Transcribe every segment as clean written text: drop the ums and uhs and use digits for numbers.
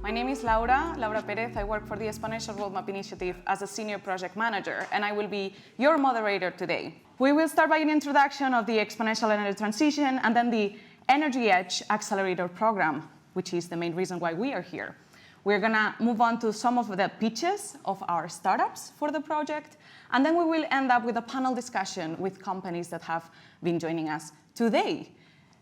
My name is Laura Perez. I work for the Exponential Roadmap Initiative as a Senior Project Manager, and I will be your moderator today. We will start by an introduction of the Exponential Energy Transition and then the Energy Edge Accelerator Program, which is the main reason why we are here. We're gonna move on to some of the pitches of our startups for the project, and then we will end up with a panel discussion with companies that have been joining us today.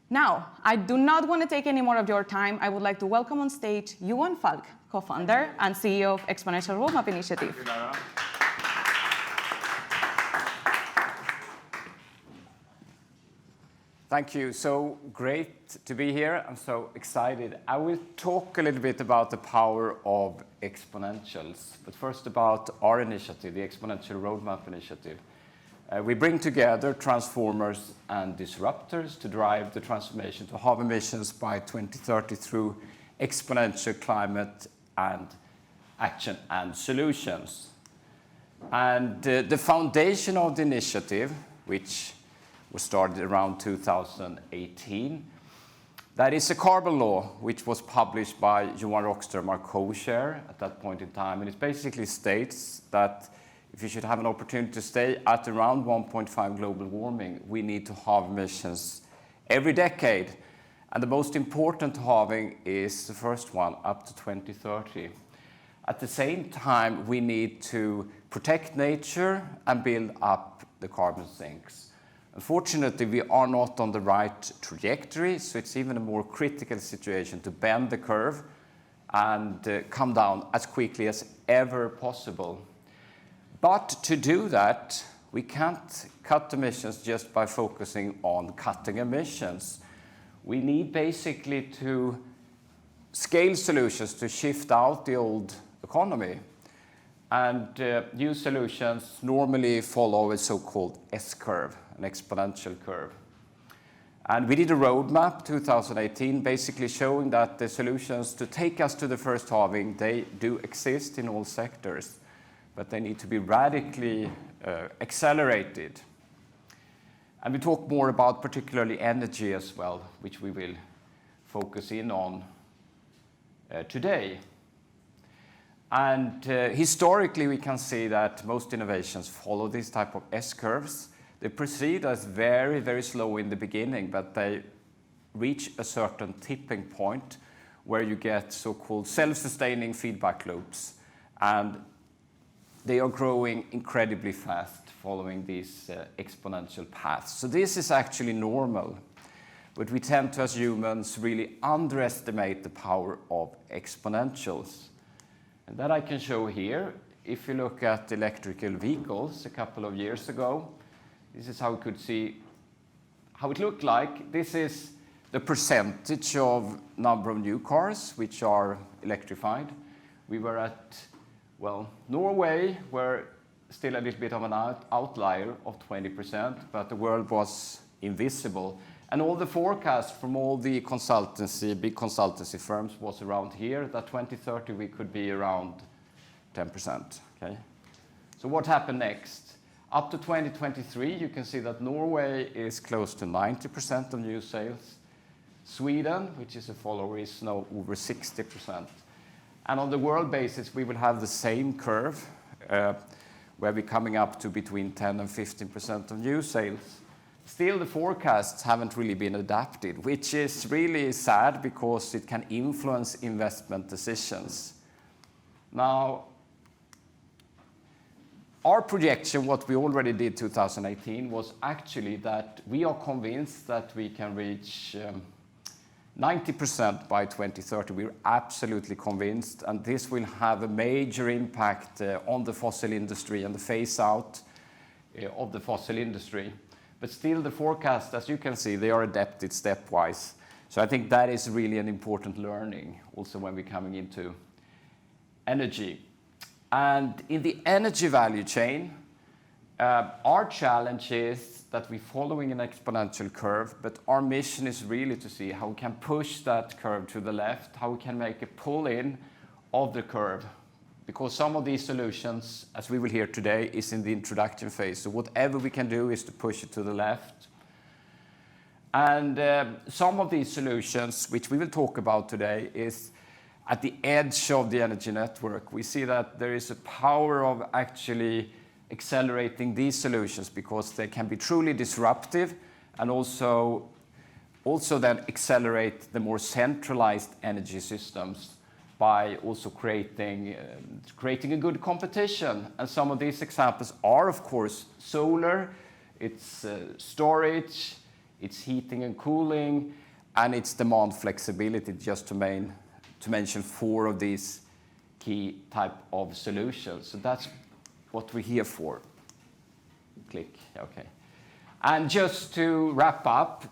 Now, I do not want to take any more of your time. I would like to welcome on stage Johan Falk, co-founder and CEO of Exponential Roadmap Initiative. Thank you, Lara. Thank you. So great to be here. I'm so excited. I will talk a little bit about the power of exponentials, but first about our initiative, the Exponential Roadmap Initiative. We bring together transformers and disruptors to drive the transformation to halve emissions by 2030 through exponential climate and action and solutions. And the foundation of the initiative, which was started around 2018, that is a carbon law which was published by Johan Rockström, our co-chair at that point in time. And it basically states that if you should have an opportunity to stay at around 1.5 global warming, we need to halve emissions every decade. And the most important halving is the first one, up to 2030. At the same time, we need to protect nature and build up the carbon sinks. Unfortunately, we are not on the right trajectory, so it's even a more critical situation to bend the curve and come down as quickly as ever possible. But to do that, we can't cut emissions just by focusing on cutting emissions. We need basically to scale solutions to shift out the old economy. And new solutions normally follow a so-called S-curve, an exponential curve. And we did a roadmap 2018, basically showing that the solutions to take us to the first halving, they do exist in all sectors, but they need to be radically accelerated. And we talk more about particularly energy as well, which we will focus in on today. And historically, we can see that most innovations follow this type of S-curves. They proceed as very, very slow in the beginning, but they reach a certain tipping point where you get so-called self-sustaining feedback loops. And they are growing incredibly fast following these exponential paths. So this is actually normal, but we tend to, as humans, really underestimate the power of exponentials. And that I can show here. If you look at electrical vehicles a couple of years ago, this is how we could see how it looked like. This is the percentage of number of new cars which are electrified. We were at, well, Norway were still a little bit of an outlier of 20%, but the world was invisible. And all the forecasts from all the big consultancy firms was around here, that 2030 we could be around 10%, okay? So what happened next? Up to 2023, you can see that Norway is close to 90% of new sales. Sweden, which is a follower, is now over 60%. And on the world basis, we will have the same curve, where we're coming up to between 10 and 15% of new sales. Still, the forecasts haven't really been adapted, which is really sad because it can influence investment decisions. Now, our projection, what we already did 2018, was actually that we are convinced that we can reach 90% by 2030. We're absolutely convinced, and this will have a major impact on the fossil industry and the phase out of the fossil industry. But still, the forecast, as you can see, they are adapted stepwise. So I think that is really an important learning also when we're coming into energy. And in the energy value chain, our challenge is that we're following an exponential curve, but our mission is really to see how we can push that curve to the left, how we can make a pull-in of the curve. Because some of these solutions, as we will hear today, is in the introduction phase. So whatever we can do is to push it to the left. And some of these solutions, which we will talk about today, is at the edge of the energy network. We see that there is a power of actually accelerating these solutions because they can be truly disruptive and also then accelerate the more centralized energy systems by also creating a good competition. And some of these examples are, of course, solar, it's storage, it's heating and cooling, and it's demand flexibility, just to mention 4 of these key type of solutions. So that's what we're here for. Click, okay. And just to wrap up,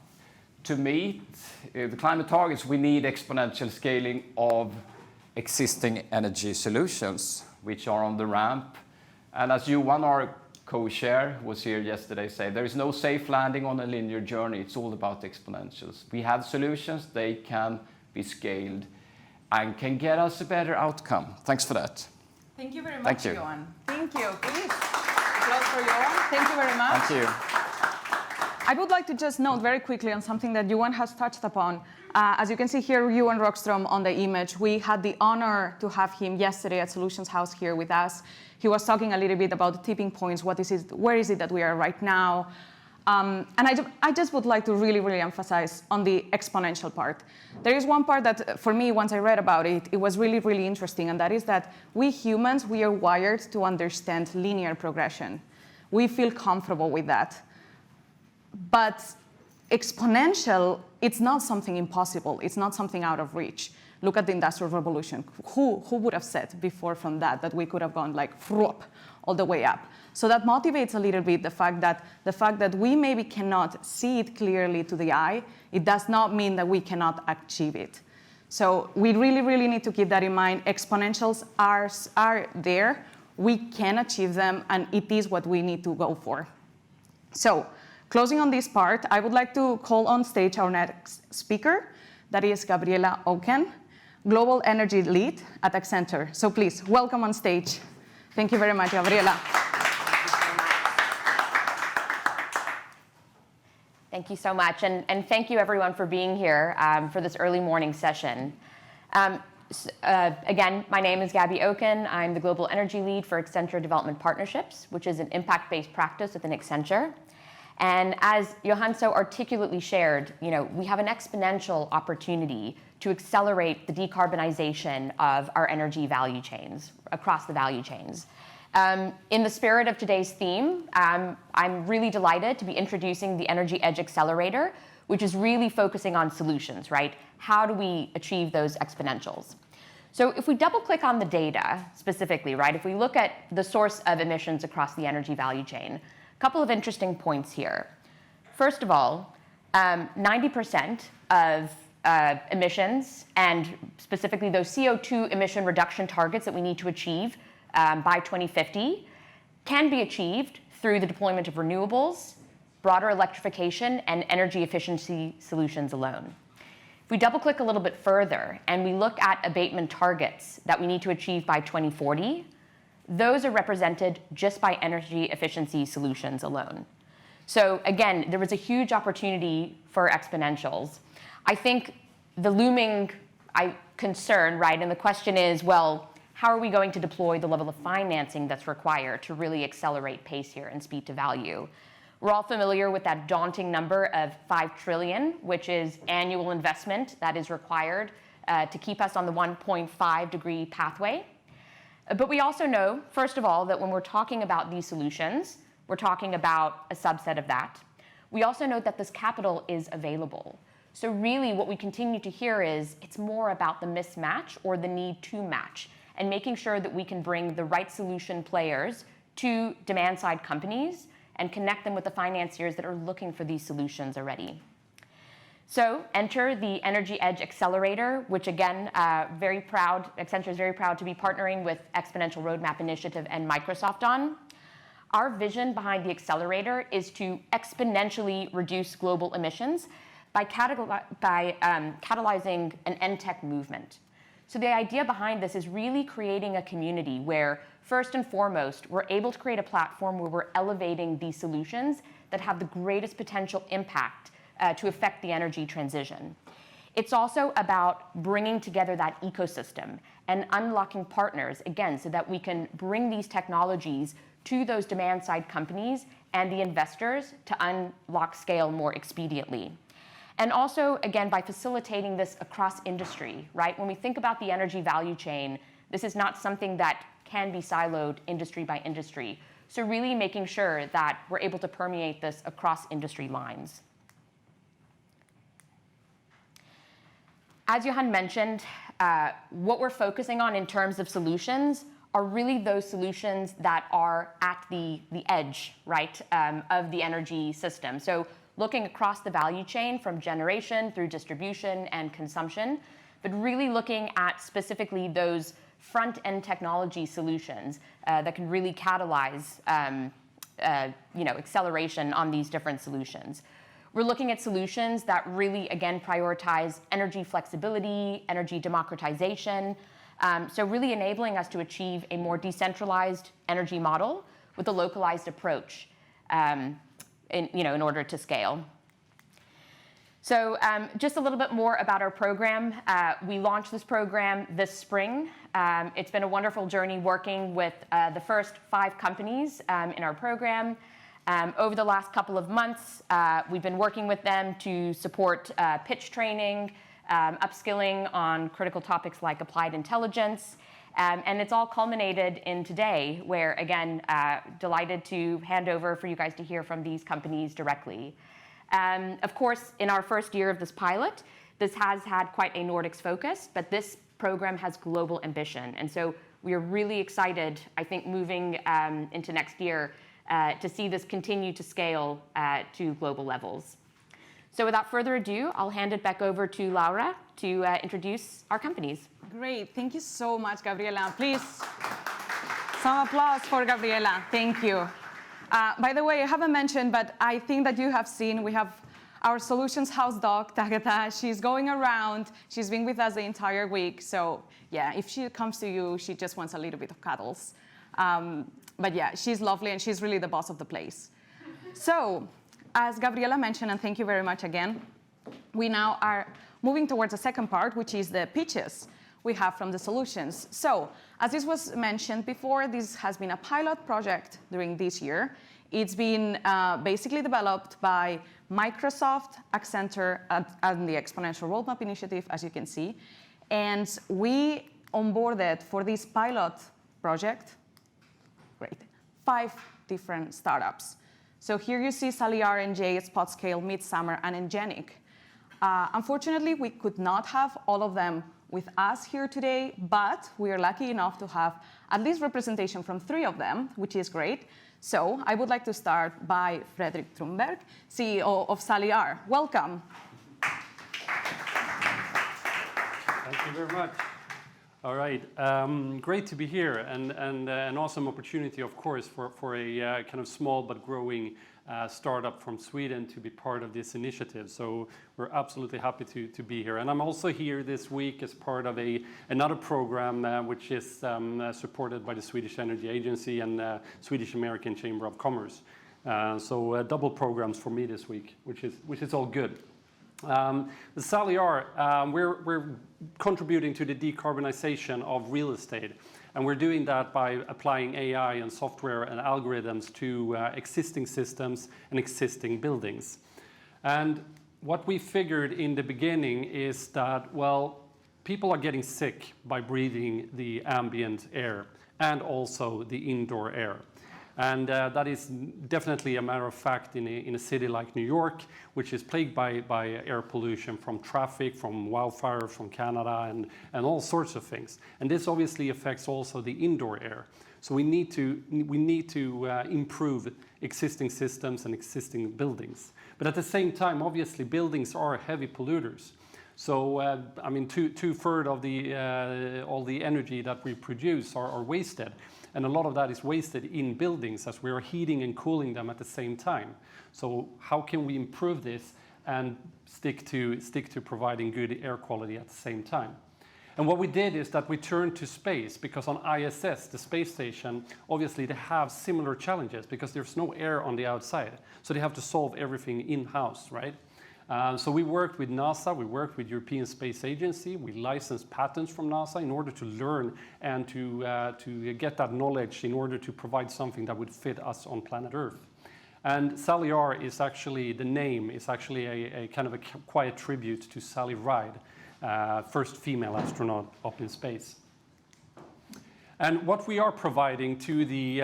to meet the climate targets, we need exponential scaling of existing energy solutions, which are on the ramp. And as Johan, our co-chair, was here yesterday, said, there is no safe landing on a linear journey. It's all about exponentials. We have solutions, they can be scaled and can get us a better outcome. Thanks for that. Thank you very much, Thank you. Johan. Thank you. Please, applause for Johan. Thank you very much. Thank you. I would like to just note very quickly on something that Johan has touched upon. As you can see here, Johan Rockström on the image, we had the honor to have him yesterday at Solutions House here with us. He was talking a little bit about the tipping points, where is it that we are right now? And I just would like to really, really emphasize on the exponential part. There is one part that, for me, once I read about it, it was really, really interesting, and that is that we humans, we are wired to understand linear progression. We feel comfortable with that. But exponential, it's not something impossible. It's not something out of reach. Look at the Industrial Revolution. Who would have said before from that we could have gone like whoop, all the way up? So that motivates a little bit the fact that we maybe cannot see it clearly to the eye. It does not mean that we cannot achieve it. So we really, really need to keep that in mind. Exponentials are there. We can achieve them, and it is what we need to go for. So, closing on this part, I would like to call on stage our next speaker. That is Gabriela Oken, Global Energy Lead at Accenture. So please, welcome on stage. Thank you very much, Gabriela. Thank you so much, and thank you everyone for being here for this early morning session. Again, my name is Gabby Oken. I'm the Global Energy Lead for Accenture Development Partnerships, which is an impact-based practice within Accenture. And as Johan so articulately shared, we have an exponential opportunity to accelerate the decarbonization of our energy value chains, across the value chains. In the spirit of today's theme, I'm really delighted to be introducing the Energy Edge Accelerator, which is really focusing on solutions, right? How do we achieve those exponentials? So if we double click on the data specifically, right? If we look at the source of emissions across the energy value chain, a couple of interesting points here. First of all, 90% of emissions, and specifically those CO2 emission reduction targets that we need to achieve by 2050, can be achieved through the deployment of renewables, broader electrification, and energy efficiency solutions alone. If we double click a little bit further and we look at abatement targets that we need to achieve by 2040, those are represented just by energy efficiency solutions alone. So again, there was a huge opportunity for exponentials. I think the looming concern, right, and the question is, well, how are we going to deploy the level of financing that's required to really accelerate pace here and speed to value? We're all familiar with that daunting number of $5 trillion, which is annual investment that is required to keep us on the 1.5 degree pathway. But we also know, first of all, that when we're talking about these solutions, we're talking about a subset of that. We also know that this capital is available. So really what we continue to hear is it's more about the mismatch or the need to match and making sure that we can bring the right solution players to demand-side companies and connect them with the financiers that are looking for these solutions already. So enter the Energy Edge Accelerator, which again, Accenture is very proud to be partnering with Exponential Roadmap Initiative and Microsoft on. Our vision behind the accelerator is to exponentially reduce global emissions by catalyzing an end-tech movement. So the idea behind this is really creating a community where, first and foremost, we're able to create a platform where we're elevating these solutions that have the greatest potential impact to affect the energy transition. It's also about bringing together that ecosystem and unlocking partners, again, so that we can bring these technologies to those demand-side companies and the investors to unlock scale more expediently. And also, again, by facilitating this across industry, right? When we think about the energy value chain, this is not something that can be siloed industry by industry. So really making sure that we're able to permeate this across industry lines. As Johan mentioned, what we're focusing on in terms of solutions are really those solutions that are at the edge, right, of the energy system. So looking across the value chain from generation through distribution and consumption, but really looking at specifically those front-end technology solutions that can really catalyze acceleration on these different solutions. We're looking at solutions that really, again, prioritize energy flexibility, energy democratization, so really enabling us to achieve a more decentralized energy model with a localized approach in order to scale. So just a little bit more about our program. We launched this program this spring. It's been a wonderful journey working with the first 5 companies in our program. Over the last couple of months, we've been working with them to support pitch training, upskilling on critical topics like applied intelligence. And it's all culminated in today, where, again, delighted to hand over for you guys to hear from these companies directly. Of course, in our first year of this pilot, this has had quite a Nordics focus, but this program has global ambition. And so we are really excited, I think, moving into next year to see this continue to scale to global levels. So without further ado, I'll hand it back over to Laura to introduce our companies. Great. Thank you so much, Gabriela. Please, some applause for Gabriela. Thank you. By the way, I haven't mentioned, but I think that you have seen, we have our solutions house dog, Tagata. She's going around. She's been with us the entire week. So yeah, if she comes to you, she just wants a little bit of cuddles. But yeah, she's lovely, and she's really the boss of the place. So as Gabriela mentioned, and thank you very much again, we now are moving towards the second part, which is the pitches we have from the solutions. So as this was mentioned before, this has been a pilot project during this year. It's been basically developed by Microsoft, Accenture, and the Exponential Roadmap Initiative, as you can see. And we onboarded for this pilot project, 5 different startups. So here you see Sally R&J, Spotscale, Midsummer, and Engenic. Unfortunately, we could not have all of them with us here today, but we are lucky enough to have at least representation from 3 of them, which is great. So I would like to start by Fredrik Trumberg, CEO of Sally R. Welcome. Thank you very much. All right, great to be here, and an awesome opportunity, of course, for a kind of small but growing startup from Sweden to be part of this initiative. So we're absolutely happy to be here. And I'm also here this week as part of another program which is supported by the Swedish Energy Agency and Swedish American Chamber of Commerce. So double programs for me this week, which is all good. The Sally R, we're contributing to the decarbonization of real estate, and we're doing that by applying AI and software and algorithms to existing systems and existing buildings. And what we figured in the beginning is that, well, people are getting sick by breathing the ambient air and also the indoor air. And that is definitely a matter of fact in a city like New York, which is plagued by air pollution from traffic, from wildfire, from Canada, and all sorts of things. And this obviously affects also the indoor air. So we need to improve existing systems and existing buildings. But at the same time, obviously, buildings are heavy polluters. So, I mean, two-thirds of all the energy that we produce are wasted. And a lot of that is wasted in buildings as we are heating and cooling them at the same time. So how can we improve this and stick to providing good air quality at the same time? And what we did is that we turned to space, because on ISS, the space station, obviously they have similar challenges because there's no air on the outside. So they have to solve everything in-house, right? So we worked with NASA, we worked with European Space Agency, we licensed patents from NASA in order to learn and to get that knowledge in order to provide something that would fit us on planet Earth. And Sally R is actually, the name is actually a kind of a quiet tribute to Sally Ride, first female astronaut up in space. And what we are providing to the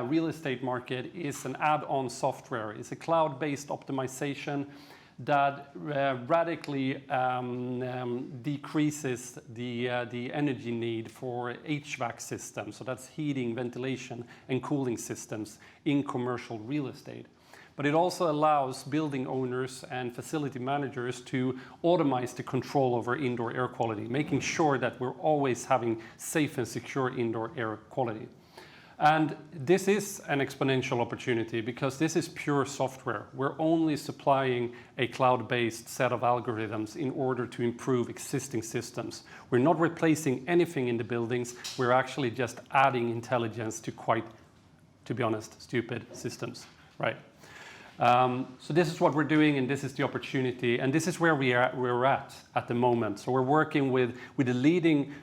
real estate market is an add-on software. It's a cloud-based optimization that radically decreases the energy need for HVAC systems. So that's heating, ventilation, and cooling systems in commercial real estate. But it also allows building owners and facility managers to automate the control over indoor air quality, making sure that we're always having safe and secure indoor air quality. And this is an exponential opportunity because this is pure software. We're only supplying a cloud-based set of algorithms in order to improve existing systems. We're not replacing anything in the buildings. We're actually just adding intelligence to quite, to be honest, stupid systems, right? So this is what we're doing, and this is the opportunity, and this is where we're at the moment. So we're working with the leading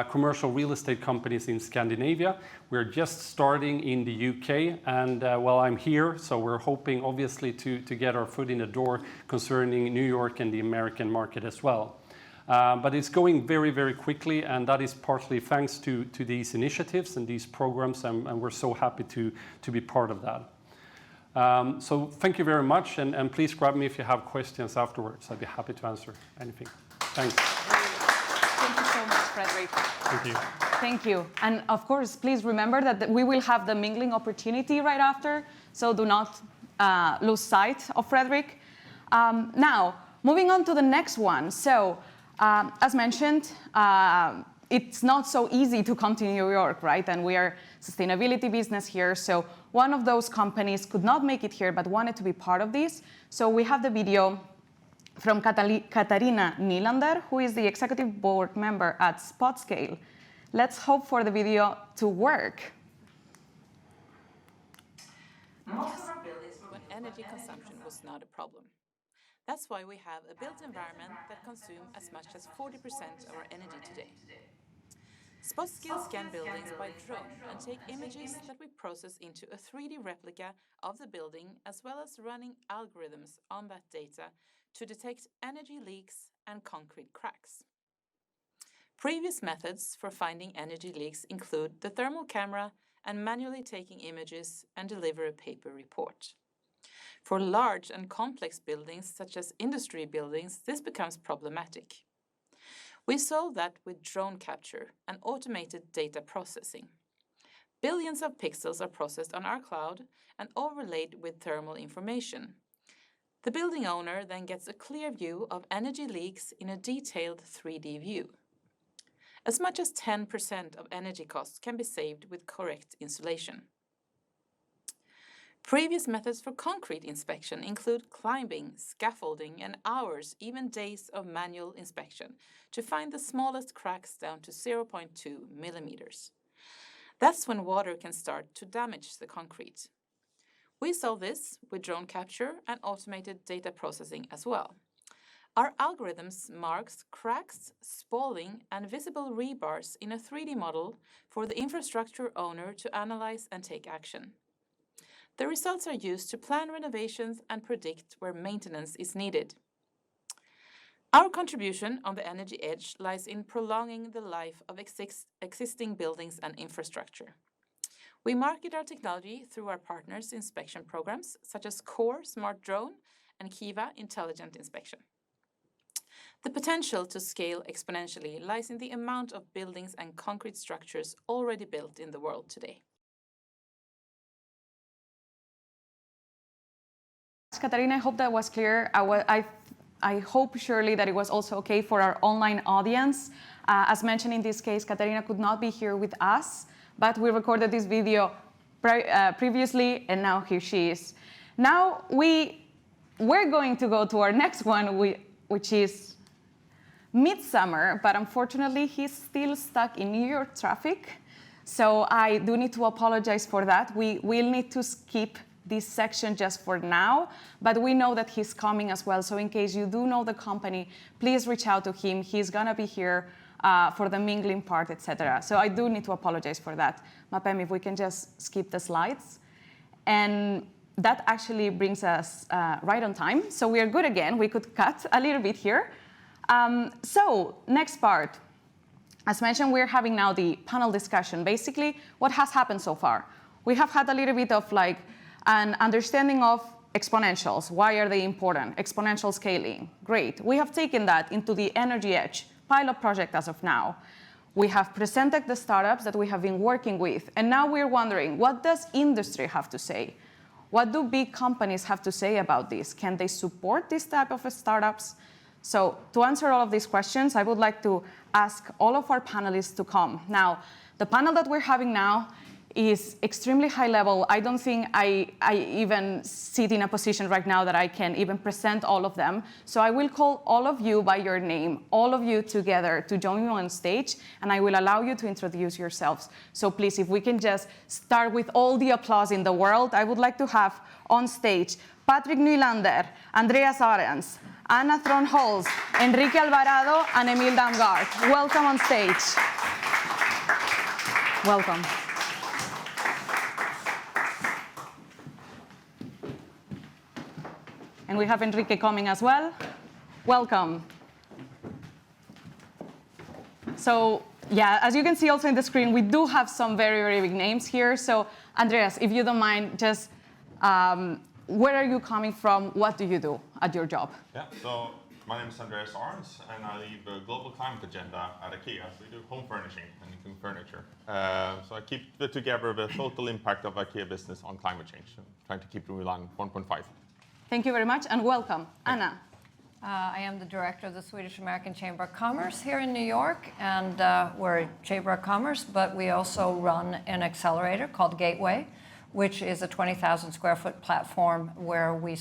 commercial real estate companies in Scandinavia. We're just starting in the UK, and well, I'm here, so we're hoping obviously to get our foot in the door concerning New York and the American market as well. But it's going very, very quickly, and that is partly thanks to these initiatives and these programs, and we're so happy to be part of that. So thank you very much, and please grab me if you have questions afterwards. I'd be happy to answer anything. Thanks. Thank you so much, Fredrik. Thank you. Thank you. And of course, please remember that we will have the mingling opportunity right after, so do not lose sight of Fredrik. Now, moving on to the next one. So, as mentioned, it's not so easy to come to New York, right? And we are sustainability business here. So one of those companies could not make it here, but wanted to be part of this. So we have the video from Katarina Nylander, who is the executive board member at SpotScale. Let's hope for the video to work. Most of our buildings when energy consumption was not a problem. That's why we have a built environment that consumes as much as 40% of our energy today. SpotScale scan buildings by drone and take images that we process into a 3D replica of the building, as well as running algorithms on that data to detect energy leaks and concrete cracks. Previous methods for finding energy leaks include the thermal camera and manually taking images and deliver a paper report. For large and complex buildings, such as industry buildings, this becomes problematic. We solve that with drone capture and automated data processing. Billions of pixels are processed on our cloud and overlaid with thermal information. The building owner then gets a clear view of energy leaks in a detailed 3D view. As much as 10% of energy costs can be saved with correct insulation. Previous methods for concrete inspection include climbing, scaffolding, and hours, even days of manual inspection to find the smallest cracks down to 0.2 millimeters. That's when water can start to damage the concrete. We solve this with drone capture and automated data processing as well. Our algorithms marks cracks, spalling, and visible rebars in a 3D model for the infrastructure owner to analyze and take action. The results are used to plan renovations and predict where maintenance is needed. Our contribution on the energy edge lies in prolonging the life of existing buildings and infrastructure. We market our technology through our partners' inspection programs, such as Core Smart Drone and Kiva Intelligent Inspection. The potential to scale exponentially lies in the amount of buildings and concrete structures already built in the world today. Katarina, I hope that was clear. I hope surely that it was also okay for our online audience. As mentioned in this case, Katarina could not be here with us, but we recorded this video previously, and now here she is. Now we're going to go to our next one, which is Midsummer, but unfortunately he's still stuck in New York traffic. So I do need to apologize for that. We will need to skip this section just for now, but we know that he's coming as well. So in case you do know the company, please reach out to him. He's gonna be here for the mingling part, etc. So I do need to apologize for that. Mapem, if we can just skip the slides. And that actually brings us right on time. So we are good again. We could cut a little bit here. So next part. As mentioned, we're having now the panel discussion. Basically, what has happened so far? We have had a little bit of like an understanding of exponentials. Why are they important? Exponential scaling, great. We have taken that into the Energy Edge pilot project as of now. We have presented the startups that we have been working with, and now we're wondering, what does industry have to say? What do big companies have to say about this? Can they support this type of startups? So to answer all of these questions, I would like to ask all of our panelists to come. Now, the panel that we're having now is extremely high level. I don't think I even sit in a position right now that I can even present all of them. So I will call all of you by your name, all of you together to join me on stage, and I will allow you to introduce yourselves. So please, if we can just start with all the applause in the world, I would like to have on stage Patrick Nylander, Andreas Arens, Anna Thron-Holz, Enrique Alvarado, and Emil Damgaard. Welcome on stage. Welcome. And we have Enrique coming as well. Welcome. So yeah, as you can see also in the screen, we do have some very, very big names here. So Andreas, if you don't mind, just where are you coming from? What do you do at your job? Yeah, so my name is Andreas Arns, and I lead the global climate agenda at IKEA. We do home furnishing and including furniture. So I keep together the total impact of IKEA business on climate change, trying to keep the line 1.5. Thank you very much, and welcome. Anna. I am the director of the Swedish American Chamber of Commerce here in New York, and we're a Chamber of Commerce, but we also run an accelerator called Gateway, which is a 20,000 square foot platform where we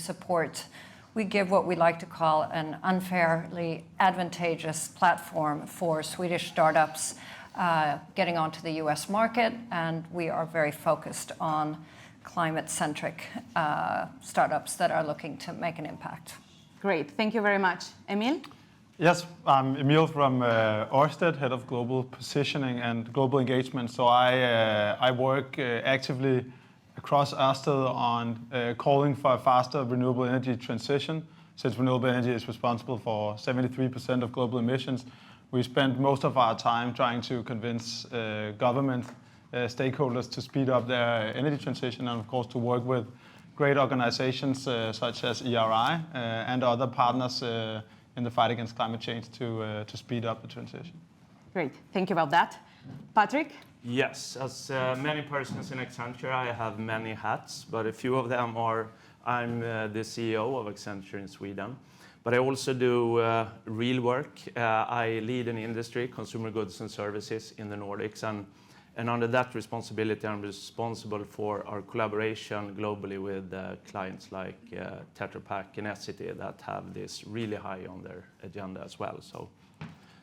give what we like to call an unfairly advantageous platform for Swedish startups getting onto the US market, and we are very focused on climate-centric startups that are looking to make an impact. Great, thank you very much. Emil? Yes, I'm Emil from Ørsted, head of global positioning and global engagement. So I work actively across Ørsted on calling for a faster renewable energy transition. Since renewable energy is responsible for 73% of global emissions, we spend most of our time trying to convince government stakeholders to speed up their energy transition, and of course to work with great organizations such as ERI and other partners in the fight against climate change to speed up the transition. Great, thank you about that. Patrick? Yes, as many persons in Accenture, I have many hats, but a few of them are I'm the CEO of Accenture in Sweden, but I also do real work. I lead an industry, consumer goods and services in the Nordics, and under that responsibility, I'm responsible for our collaboration globally with clients like Tetra Pak and Essity that have this really high on their agenda as well. So,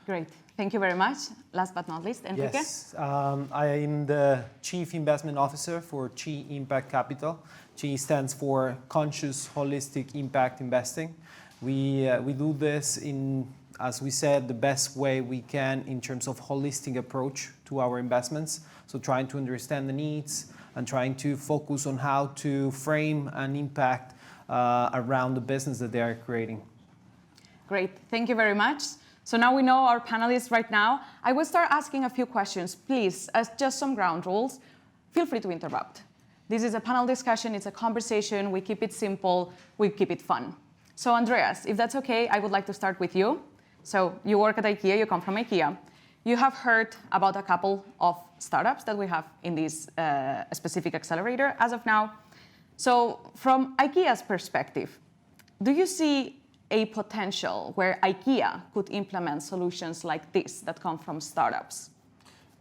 great, thank you very much. Last but not least, Enrique. Yes, I am the Chief Investment Officer for Chi Impact Capital. Chi stands for Conscious Holistic Impact Investing. We do this in, as we said, the best way we can in terms of holistic approach to our investments. So trying to understand the needs and trying to focus on how to frame an impact around the business that they are creating. Great, thank you very much. So now we know our panelists right now. I will start asking a few questions. Please, as just some ground rules, feel free to interrupt. This is a panel discussion, it's a conversation, we keep it simple, we keep it fun. So Andreas, if that's okay, I would like to start with you. So you work at IKEA, you come from IKEA. You have heard about a couple of startups that we have in this specific accelerator as of now. So from IKEA's perspective, do you see a potential where IKEA could implement solutions like this that come from startups?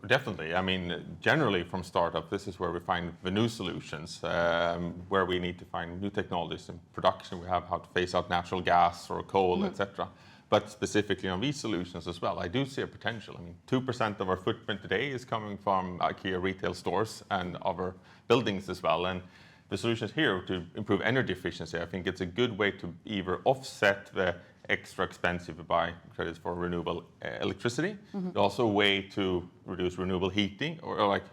Definitely. I mean, generally from startup, this is where we find the new solutions, where we need to find new technologies in production. We have how to phase out natural gas or coal, etc. But specifically on these solutions as well, I do see a potential. I mean, 2% of our footprint today is coming from IKEA retail stores and other buildings as well. And the solutions here to improve energy efficiency, I think it's a good way to either offset the extra expensive to buy credits for renewable electricity. Also a way to reduce renewable heating or like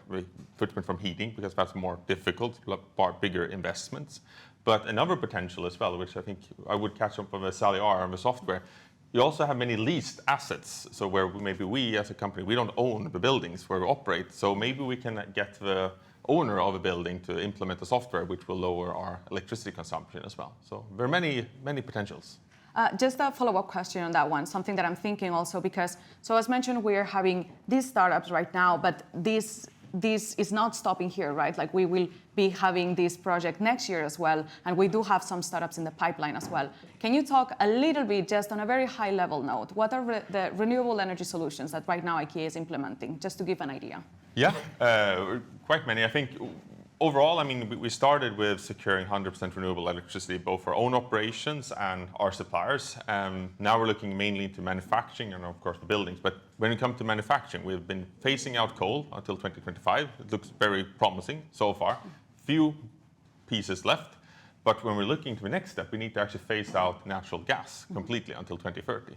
footprint from heating, because that's more difficult, far bigger investments. But another potential as well, which I think I would catch up on the Sally R and the software, you also have many leased assets. So where maybe we as a company, we don't own the buildings where we operate. So maybe we can get the owner of a building to implement the software, which will lower our electricity consumption as well. So there are many potentials. Just a follow-up question on that one, something that I'm thinking also, because, so as mentioned, we're having these startups right now, but this is not stopping here, right? Like we will be having this project next year as well, and we do have some startups in the pipeline as well. Can you talk a little bit, just on a very high level note, what are the renewable energy solutions that right now IKEA is implementing, just to give an idea? Yeah, quite many. I think overall, I mean, we started with securing 100% renewable electricity, both for our own operations and our suppliers. Now we're looking mainly into manufacturing and, of course, the buildings. But when it comes to manufacturing, we've been phasing out coal until 2025. It looks very promising so far. Few pieces left. But when we're looking to the next step, we need to actually phase out natural gas completely until 2030.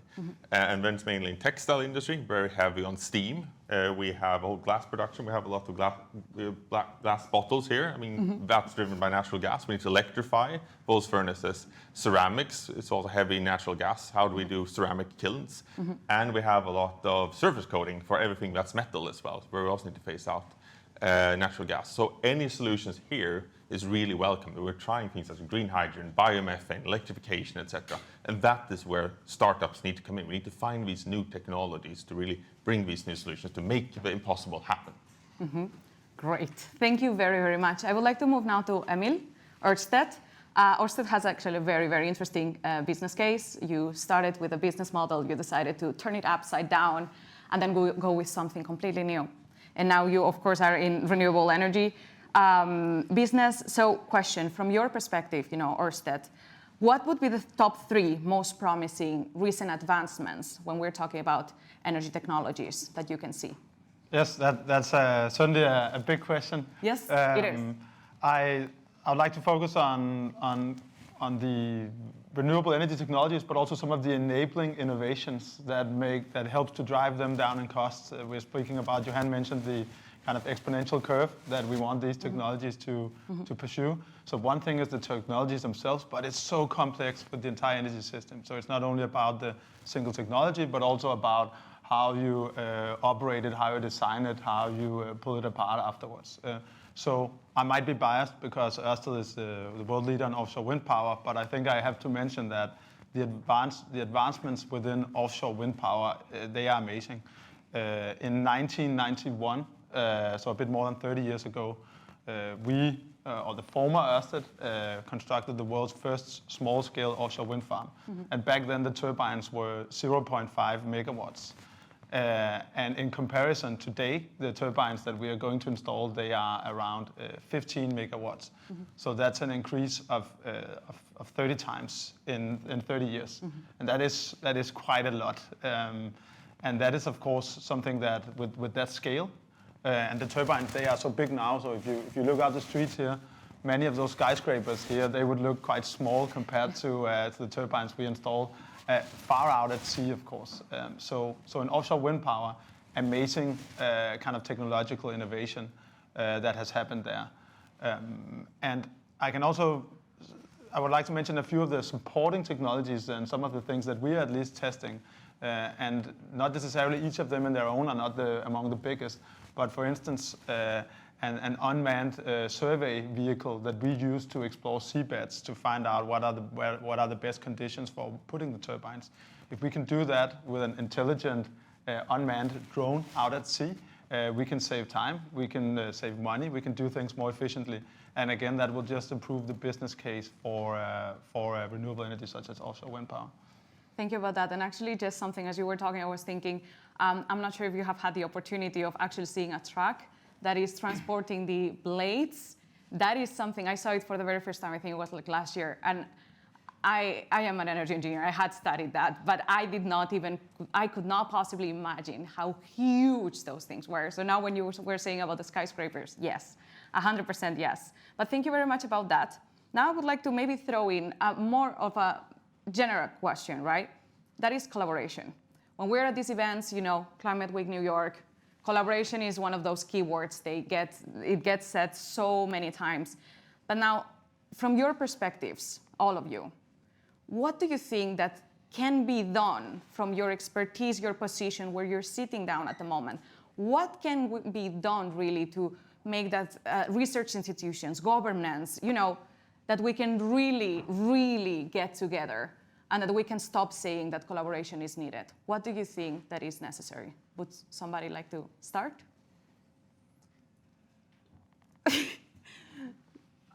And then it's mainly in textile industry, very heavy on steam. We have all glass production. We have a lot of glass bottles here. I mean, that's driven by natural gas. We need to electrify those furnaces. Ceramics, it's also heavy natural gas. How do we do ceramic kilns? And we have a lot of surface coating for everything that's metal as well, where we also need to phase out natural gas. So any solutions here is really welcome. We're trying things such as green hydrogen, biomethane, electrification, etc. And that is where startups need to come in. We need to find these new technologies to really bring these new solutions to make the impossible happen. Great. Thank you very, very much. I would like to move now to Emil Ørsted. Ørsted has actually a very, very interesting business case. You started with a business model, you decided to turn it upside down, and then go with something completely new. And now you, of course, are in renewable energy business. So question, from your perspective, Ørsted, what would be the top 3 most promising recent advancements when we're talking about energy technologies that you can see? Yes, that's certainly a big question. Yes, it is. I would like to focus on the renewable energy technologies, but also some of the enabling innovations that helps to drive them down in costs. We're speaking about, Johan mentioned the kind of exponential curve that we want these technologies to pursue. So one thing is the technologies themselves, but it's so complex with the entire energy system. So it's not only about the single technology, but also about how you operate it, how you design it, how you pull it apart afterwards. So I might be biased because Ørsted is the world leader in offshore wind power, but I think I have to mention that the advancements within offshore wind power, they are amazing. In 1991, so a bit more than 30 years ago, the former Ørsted, constructed the world's first small-scale offshore wind farm. And back then, the turbines were 0.5 megawatts. And in comparison, today, the turbines that we are going to install, they are around 15 megawatts. So that's an increase of 30 times in 30 years. And that is quite a lot. And that is, of course, something that with that scale, and the turbines, they are so big now. So if you look out the streets here, many of those skyscrapers here, they would look quite small compared to the turbines we install far out at sea, of course. So in offshore wind power, amazing kind of technological innovation that has happened there. And I would like to mention a few of the supporting technologies and some of the things that we are at least testing. And not necessarily each of them in their own are not among the biggest, but for instance, an unmanned survey vehicle that we use to explore seabeds to find out what are the best conditions for putting the turbines. If we can do that with an intelligent unmanned drone out at sea, we can save time, we can save money, we can do things more efficiently. And again, that will just improve the business case for renewable energy such as offshore wind power. Thank you about that. And actually, just something as you were talking, I was thinking, I'm not sure if you have had the opportunity of actually seeing a truck that is transporting the blades. That is something, I saw it for the very first time, I think it was like last year. And I am an energy engineer, I had studied that, but I could not possibly imagine how huge those things were. So now when you were saying about the skyscrapers, yes, 100% yes. But thank you very much about that. Now I would like to maybe throw in more of a general question, right? That is collaboration. When we're at these events, Climate Week New York, collaboration is one of those keywords. It gets said so many times. But now, from your perspectives, all of you, what do you think that can be done from your expertise, your position, where you're sitting down at the moment? What can be done really to make that research institutions, governments, that we can really, really get together and that we can stop saying that collaboration is needed? What do you think that is necessary? Would somebody like to start?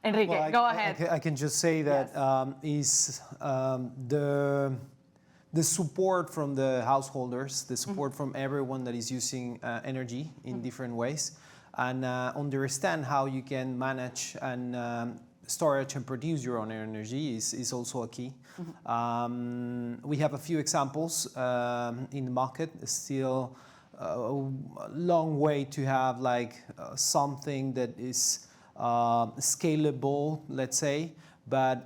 Enrique, Well, go ahead. I can just say that Yes. the support from the householders, the support from everyone that is using energy in different ways, and understand how you can manage and storage and produce your own energy is also a key. We have a few examples in the market. Still a long way to have something that is scalable, let's say, but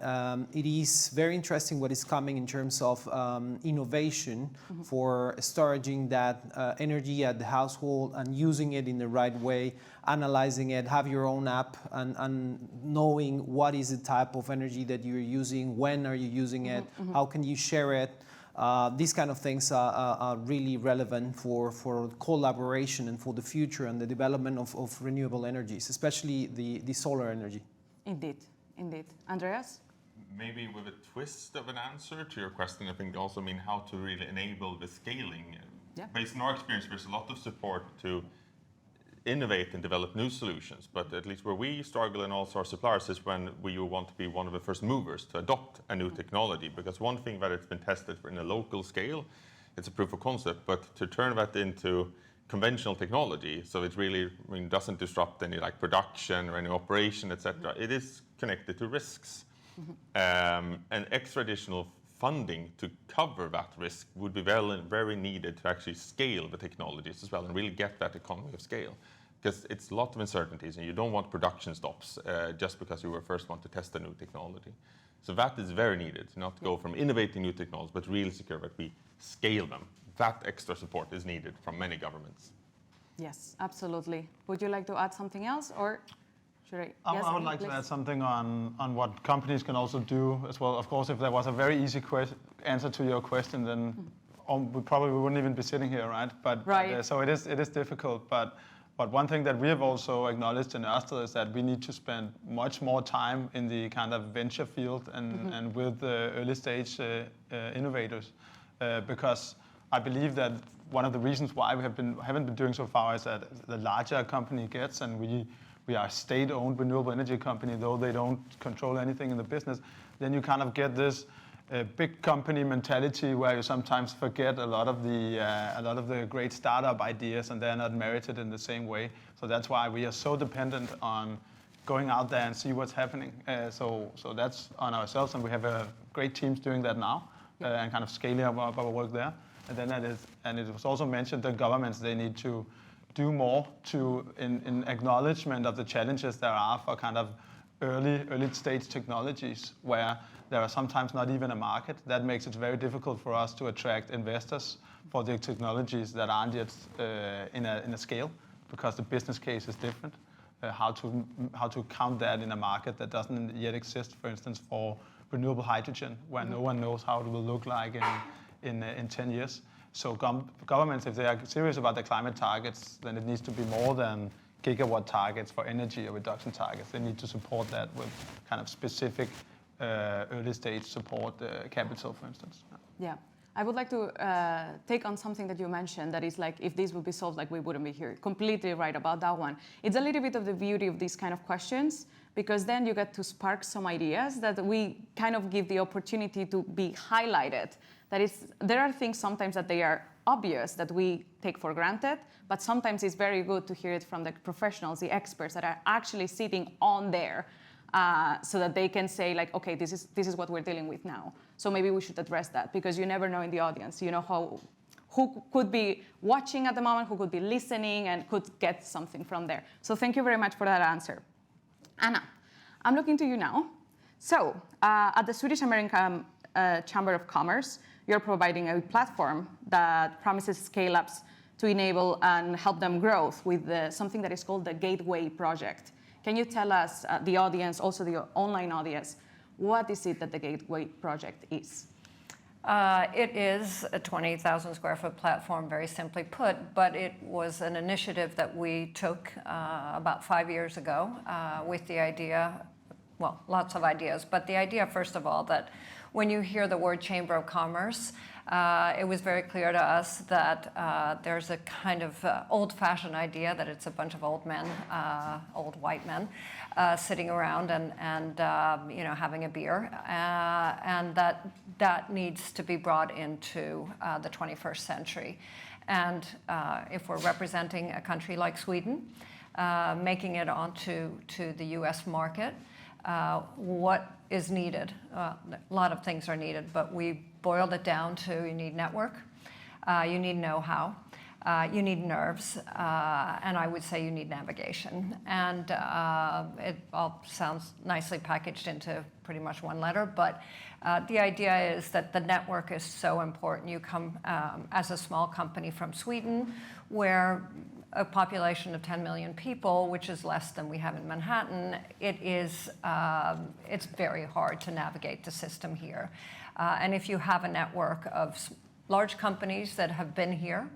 it is very interesting what is coming in terms of innovation for storing that energy at the household and using it in the right way, analyzing it, have your own app and knowing what is the type of energy that you're using, when are you using it, how can you share it. These kind of things are really relevant for collaboration and for the future and the development of renewable energies, especially the solar energy. Indeed. Andreas? Maybe with a twist of an answer to your question, I think also mean how to really enable the scaling. Yeah. Based on our experience, there's a lot of support to innovate and develop new solutions, but at least where we struggle and also our suppliers is when we want to be one of the first movers to adopt a new technology, because one thing that it's been tested in a local scale, it's a proof of concept, but to turn that into conventional technology, so it really doesn't disrupt any production or any operation, etc. It is connected to risks. And extra additional funding to cover that risk would be very needed to actually scale the technologies as well and really get that economy of scale. Because it's a lot of uncertainties and you don't want production stops just because you were first one to test a new technology. So that is very needed, not to go from innovating new technologies, but really secure that we scale them. That extra support is needed from many governments. Yes, absolutely. Would you like to add something else, or should I? Yes, I would like to add something on what companies can also do as well. Of course, if there was a very easy answer to your question, then we probably wouldn't even be sitting here, right? But so it is difficult. But one thing that we have also acknowledged in Ørsted is that we need to spend much more time in the kind of venture field and with the early stage innovators, because I believe that one of the reasons why we haven't been doing so far is that the larger a company gets, and we are a state-owned renewable energy company, though they don't control anything in the business, then you kind of get this big company mentality where you sometimes forget a lot of the great startup ideas, and they're not merited in the same way. So that's why we are so dependent on going out there and see what's happening. So that's on ourselves, and we have great teams doing that now and kind of scaling up our work there. And then it was also mentioned that governments, they need to do more in acknowledgement of the challenges there are for kind of early stage technologies where there are sometimes not even a market. That makes it very difficult for us to attract investors for the technologies that aren't yet in a scale, because the business case is different. How to count that in a market that doesn't yet exist, for instance, for renewable hydrogen, where no one knows how it will look like in 10 years. So governments, if they are serious about their climate targets, then it needs to be more than gigawatt targets for energy or reduction targets. They need to support that with kind of specific early stage support capital, for instance. Yeah. I would like to take on something that you mentioned, that is if this would be solved, we wouldn't be here. Completely right about that one. It's a little bit of the beauty of these kind of questions, because then you get to spark some ideas that we kind of give the opportunity to be highlighted. That is, there are things sometimes that they are obvious that we take for granted, but sometimes it's very good to hear it from the professionals, the experts that are actually sitting on there, so that they can say okay, this is what we're dealing with now. So maybe we should address that, because you never know in the audience, who could be watching at the moment, who could be listening and could get something from there. So thank you very much for that answer. Anna, I'm looking to you now. So, at the Swedish American Chamber of Commerce, you're providing a platform that promises scale-ups to enable and help them grow with something that is called the Gateway Project. Can you tell us, the audience, also the online audience, what is it that the Gateway Project is? It is a 20,000 square foot platform, very simply put, but it was an initiative that we took about 5 years ago with the idea, well, lots of ideas, but the idea, first of all, that when you hear the word Chamber of Commerce, it was very clear to us that there's a kind of old-fashioned idea that it's a bunch of old men, old white men, sitting around and you know, having a beer, and that needs to be brought into the 21st century. And if we're representing a country like Sweden, making it onto the US market, what is needed? A lot of things are needed, but we boiled it down to you need network, you need know-how, you need nerves, and I would say you need navigation. And it all sounds nicely packaged into pretty much one letter, but the idea is that the network is so important. You come as a small company from Sweden, where a population of 10 million people, which is less than we have in Manhattan, it's very hard to navigate the system here. And if you have a network of large companies that have been here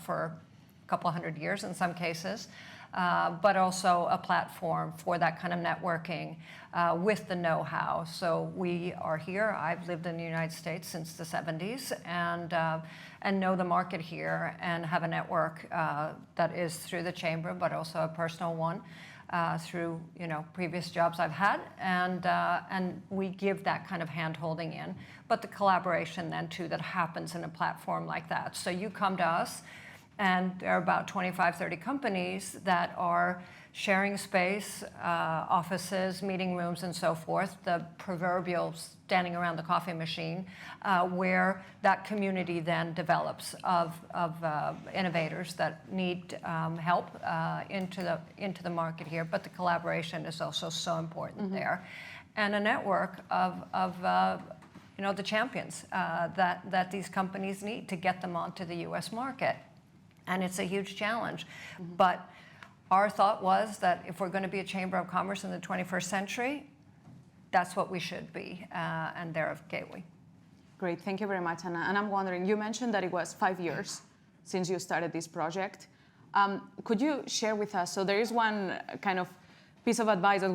for a couple hundred years in some cases, but also a platform for that kind of networking with the know-how. So we are here. I've lived in the United States since the 70s and know the market here and have a network that is through the chamber, but also a personal one through previous jobs I've had. And we give that kind of hand-holding in, but the collaboration then too that happens in a platform like that. So you come to us, and there are about 25, 30 companies that are sharing space, offices, meeting rooms, and so forth, the proverbial standing around the coffee machine, where that community then develops of innovators that need help into the market here. But the collaboration is also so important there. And a network of the champions that these companies need to get them onto the US market. And it's a huge challenge. But our thought was that if we're going to be a Chamber of Commerce in the 21st century, that's what we should be, and thereof Gateway. Great, thank you very much, Anna. And I'm wondering, you mentioned that it was 5 years since you started this project. Could you share with us, so there is one kind of piece of advice that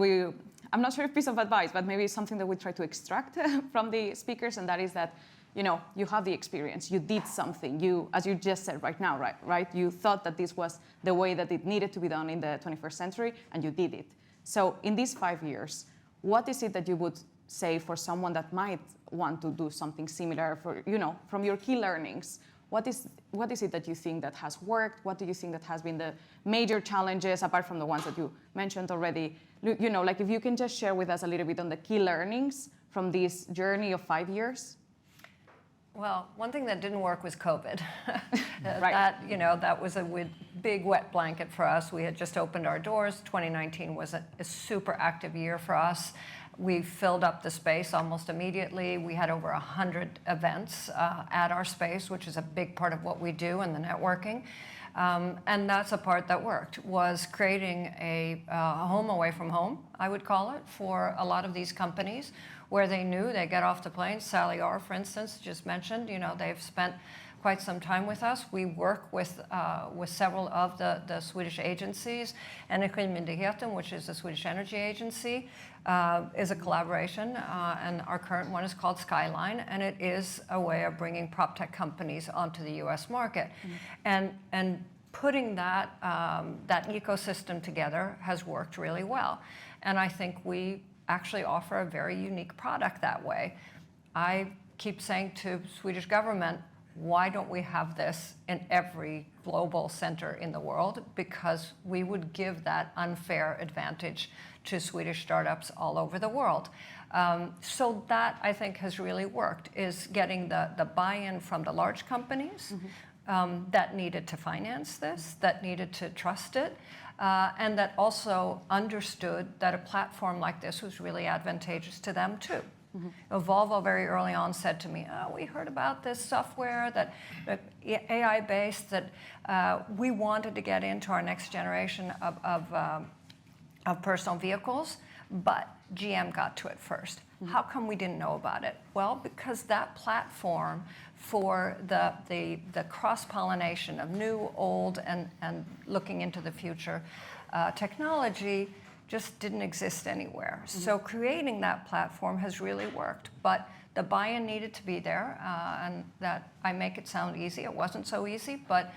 I'm not sure if piece of advice, but maybe something that we try to extract from the speakers, and that is that you have the experience, you did something, as you just said right now, right? You thought that this was the way that it needed to be done in the 21st century, and you did it. So in these 5 years, what is it that you would say for someone that might want to do something similar from your key learnings? What is it that you think that has worked? What do you think that has been the major challenges, apart from the ones that you mentioned already? Like if you can just share with us a little bit on the key learnings from this journey of 5 years. Well, one thing that didn't work was COVID. Right. That was a big wet blanket for us. We had just opened our doors. 2019 was a super active year for us. We filled up the space almost immediately. We had over 100 events at our space, which is a big part of what we do in the networking. And that's a part that worked, was creating a home away from home, I would call it, for a lot of these companies, where they knew they get off the plane. Sally R, for instance, just mentioned, they've spent quite some time with us. We work with several of the Swedish agencies. Energimyndigheten, which is the Swedish energy agency, is a collaboration, and our current one is called Skyline, and it is a way of bringing prop tech companies onto the US market. And putting that ecosystem together has worked really well. And I think we actually offer a very unique product that way. I keep saying to Swedish government, why don't we have this in every global center in the world? Because we would give that unfair advantage to Swedish startups all over the world. So that, I think, has really worked, is getting the buy-in from the large companies, that needed to finance this, that needed to trust it, and that also understood that a platform like this was really advantageous to them too. Volvo very early on said to me, oh, we heard about this software that AI-based that we wanted to get into our next generation of personal vehicles, but GM got to it first. How come we didn't know about it? Well, because that platform for the cross-pollination of new, old, and looking into the future technology just didn't exist anywhere. So creating that platform has really worked, but the buy-in needed to be there, and that I make it sound easy. It wasn't so easy, but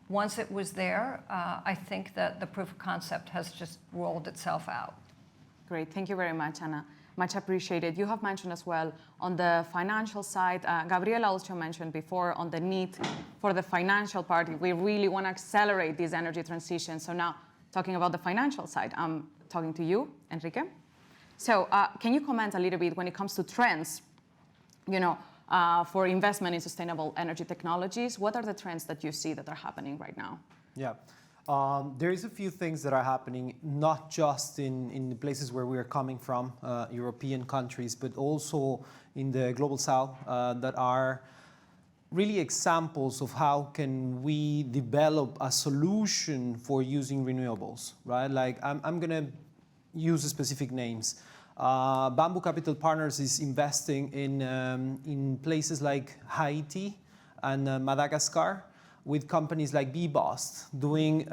once it was there, I think that the proof of concept has just rolled itself out. Great, thank you very much, Anna. Much appreciated. You have mentioned as well on the financial side, Gabriela also mentioned before on the need for the financial part. We really want to accelerate this energy transition. So now, talking about the financial side, I'm talking to you, Enrique. So can you comment a little bit when it comes to trends, for investment in sustainable energy technologies? What are the trends that you see that are happening right now? Yeah. There is a few things that are happening, not just in the places where we are coming from, European countries, but also in the global south, that are really examples of how can we develop a solution for using renewables, right? Like I'm gonna use specific names. Bamboo Capital Partners is investing in places like Haiti and Madagascar, with companies like BBOS doing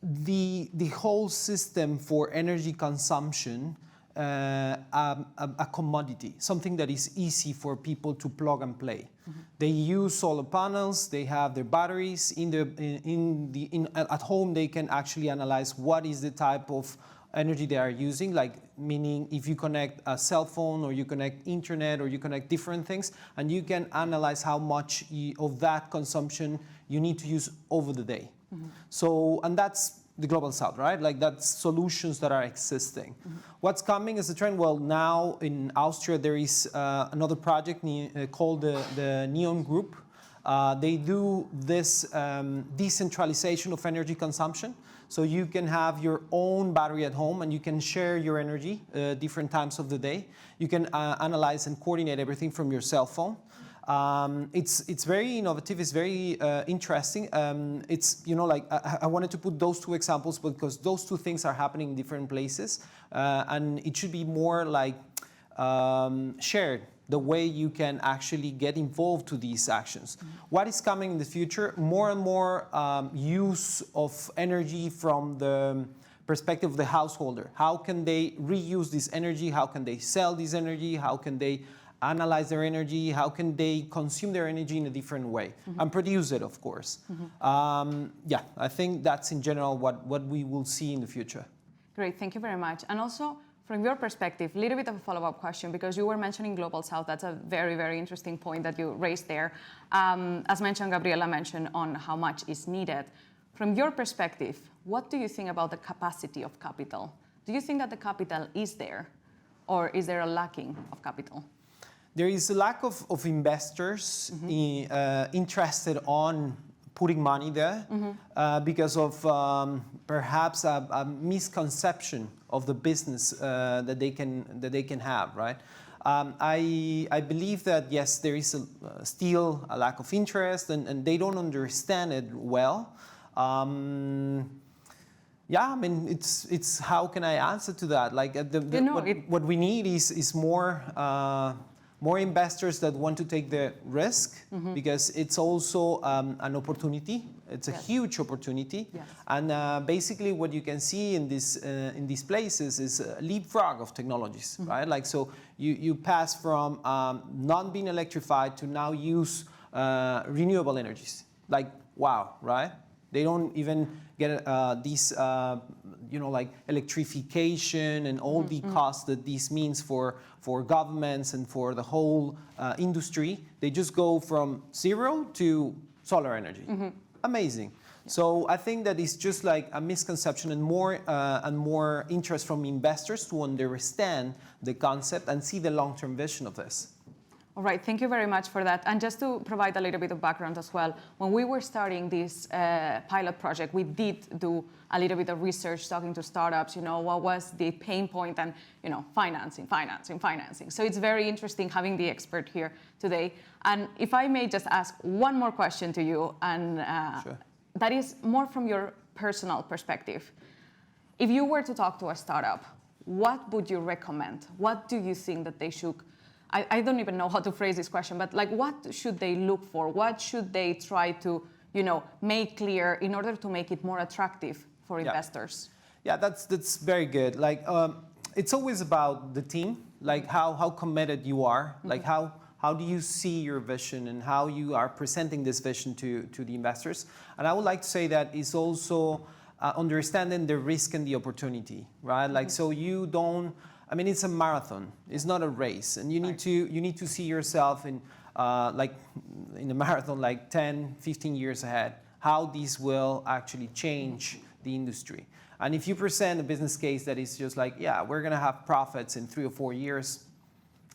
the whole system for energy consumption a commodity, something that is easy for people to plug and play. They use solar panels, they have their batteries at home. They can actually analyze what is the type of energy they are using, like meaning if you connect a cell phone or you connect internet or you connect different things, and you can analyze how much of that consumption you need to use over the day. So, and that's the global south, right? Like that's solutions that are existing. What's coming as a trend? Well, now in Austria there is another project called the Neon Group. They do this decentralization of energy consumption. So you can have your own battery at home and you can share your energy different times of the day. You can analyze and coordinate everything from your cell phone. It's very innovative, it's very interesting. It's, like I wanted to put those two examples because those two things are happening in different places. And it should be more like shared, the way you can actually get involved to these actions. What is coming in the future? More and more use of energy from the perspective of the householder. How can they reuse this energy? How can they sell this energy? How can they analyze their energy? How can they consume their energy in a different way? And produce it, of course. Yeah, I think that's in general what we will see in the future. Great, thank you very much. And also, from your perspective, a little bit of a follow-up question, because you were mentioning Global South. That's a very, very interesting point that you raised there. As mentioned, Gabriela mentioned on how much is needed. From your perspective, what do you think about the capacity of capital? Do you think that the capital is there, or is there a lacking of capital? There is a lack of investors interested on putting money there because of perhaps a misconception of the business that they can have, right? I believe that yes, there is still a lack of interest, and they don't understand it well. Yeah, I mean, it's how can I answer to that? Like what we need is more investors that want to take the risk, because it's also an opportunity. It's a huge opportunity. Yes. And basically what you can see in these places is a leapfrog of technologies, right? Like, so you pass from not being electrified to now use renewable energies. Like, wow, right? They don't even get these, like electrification and all the costs that this means for governments and for the whole industry. They just go from zero to solar energy. Amazing. Yeah. So I think that it's just like a misconception, and more interest from investors to understand the concept and see the long-term vision of this. All right, thank you very much for that. And just to provide a little bit of background as well, when we were starting this pilot project, we did do a little bit of research talking to startups, what was the pain point and, financing. So it's very interesting having the expert here today. And if I may just ask one more question to you, and Sure. that is more from your personal perspective. If you were to talk to a startup, what would you recommend? What do you think that they should, I don't even know how to phrase this question, but what should they look for? What should they try to, make clear in order to make it more attractive for investors? Yeah, that's very good. It's always about the team, how committed you are, how do you see your vision and how you are presenting this vision to the investors. And I would like to say that it's also understanding the risk and the opportunity, right? So you don't, it's a marathon. It's not a race, and you need to see yourself in in a marathon, 10, 15 years ahead. How this will actually change the industry. And if you present a business case that is just we're going to have profits in 3 or 4 years,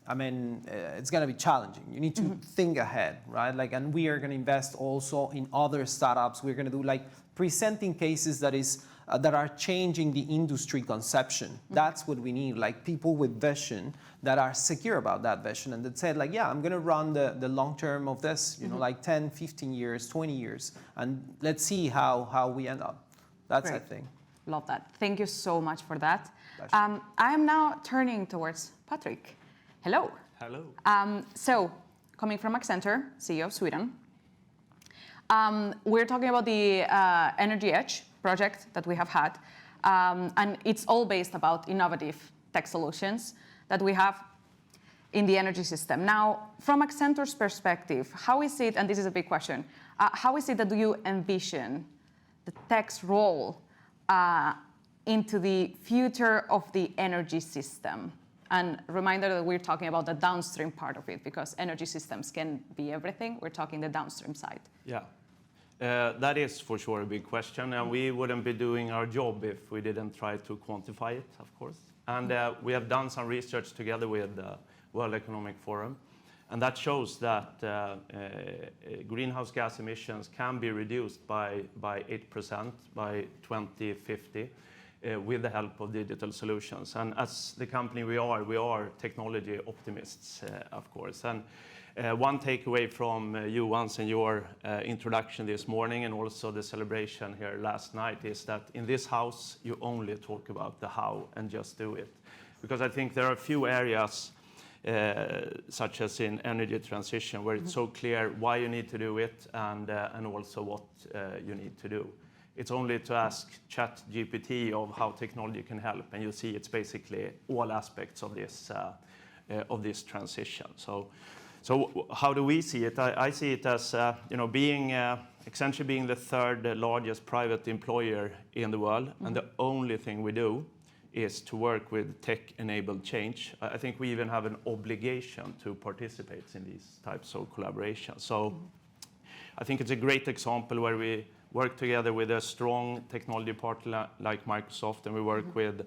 it's going to be challenging. You need to think ahead, right? And we are going to invest also in other startups. We're going to do presenting cases that are changing the industry conception. That's what we need, people with vision that are secure about that vision and that said, I'm going to run the long term of this, 10, 15 years, 20 years, and let's see how we end up. That's, Great. I think. Love that. Thank you so much for that. Pleasure. I am now turning towards Patrick. Hello. Hello. So, coming from Accenture, CEO of Sweden, we're talking about the Energy Edge project that we have had, and it's all based about innovative tech solutions that we have in the energy system. Now, from Accenture's perspective, how is it, and this is a big question, how is it that you envision the tech's role into the future of the energy system? And reminder that we're talking about the downstream part of it, because energy systems can be everything. We're talking the downstream side. Yeah. That is for sure a big question, and we wouldn't be doing our job if we didn't try to quantify it, of course. And we have done some research together with the World Economic Forum, and that shows that greenhouse gas emissions can be reduced by 8% by 2050 with the help of digital solutions. And as the company we are technology optimists, of course. And one takeaway from you once in your introduction this morning and also the celebration here last night is that in this house you only talk about the how and just do it. Because I think there are a few areas such as in energy transition where it's so clear why you need to do it and also what you need to do. It's only to ask ChatGPT of how technology can help, and you see it's basically all aspects of this transition. So how do we see it? I see it as being Accenture being the third largest private employer in the world, and the only thing we do is to work with tech-enabled change. I think we even have an obligation to participate in these types of collaborations. So I think it's a great example where we work together with a strong technology partner like Microsoft, and we work with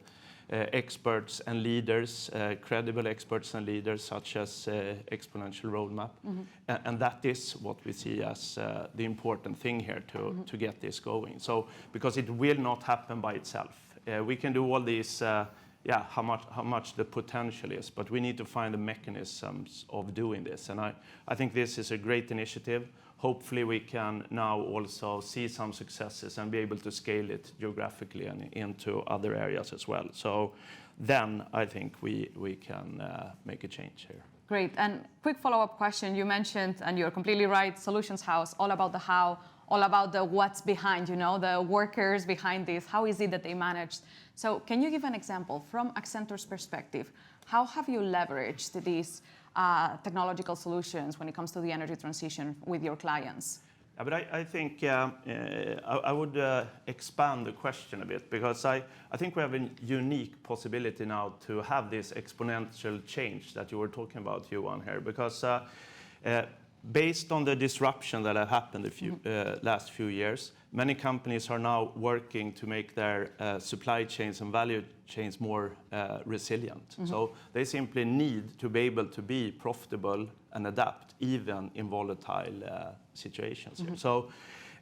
experts and leaders, credible experts and leaders such as Exponential Roadmap. And that is what we see as the important thing here to get this going. So, because it will not happen by itself. We can do all these, how much the potential is, but we need to find the mechanisms of doing this. And I think this is a great initiative. Hopefully we can now also see some successes and be able to scale it geographically and into other areas as well. So then I think we can make a change here. Great. And quick follow-up question. You mentioned, and you're completely right, Solutions House, all about the how, all about the what's behind, the workers behind this. How is it that they managed? So can you give an example from Accenture's perspective? How have you leveraged these technological solutions when it comes to the energy transition with your clients? Yeah, but I think I would expand the question a bit, because I think we have a unique possibility now to have this exponential change that you were talking about, Johan, here. Because based on the disruption that have happened last few years, many companies are now working to make their supply chains and value chains more resilient. So they simply need to be able to be profitable and adapt even in volatile situations. So,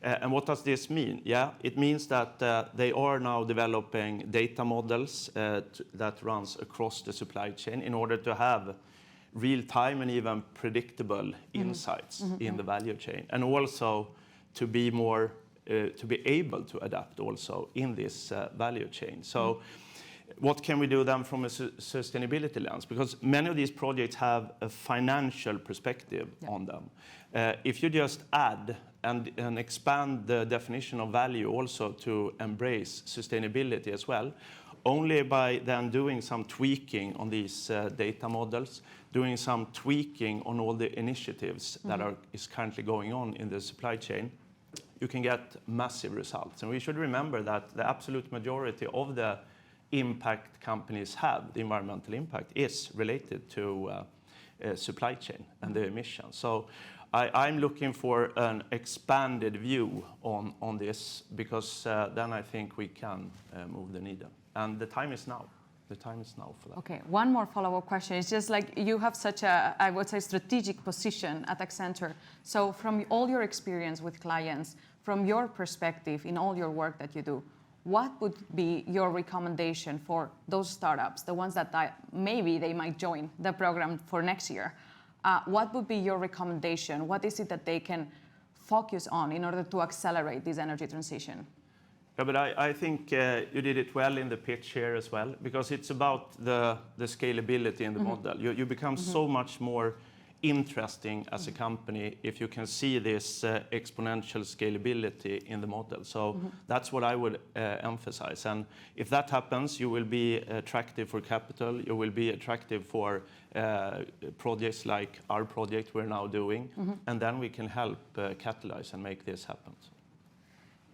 and what does this mean? Yeah, it means that they are now developing data models that runs across the supply chain in order to have real-time and even predictable insights in the value chain, and also to be more to be able to adapt also in this value chain. So what can we do then from a sustainability lens? Because many of these projects have a financial perspective on them. If you just add and expand the definition of value also to embrace sustainability as well, only by then doing some tweaking on these data models, doing some tweaking on all the initiatives that is currently going on in the supply chain, you can get massive results. And we should remember that the absolute majority of the impact companies have, the environmental impact, is related to supply chain and the emissions. So I'm looking for an expanded view on this, because then I think we can move the needle. And the time is now. The time is now for that. Okay, one more follow-up question. It's just like you have such a, I would say, strategic position at Accenture. So from all your experience with clients, from your perspective in all your work that you do, what would be your recommendation for those startups, the ones that maybe they might join the program for next year? What would be your recommendation? What is it that they can focus on in order to accelerate this energy transition? Yeah, but I think you did it well in the pitch here as well, because it's about the scalability in the model. You become so much more interesting as a company if you can see this exponential scalability in the model. So that's what I would emphasize. And if that happens, you will be attractive for capital. You will be attractive for projects like our project we're now doing. And then we can help catalyze and make this happen.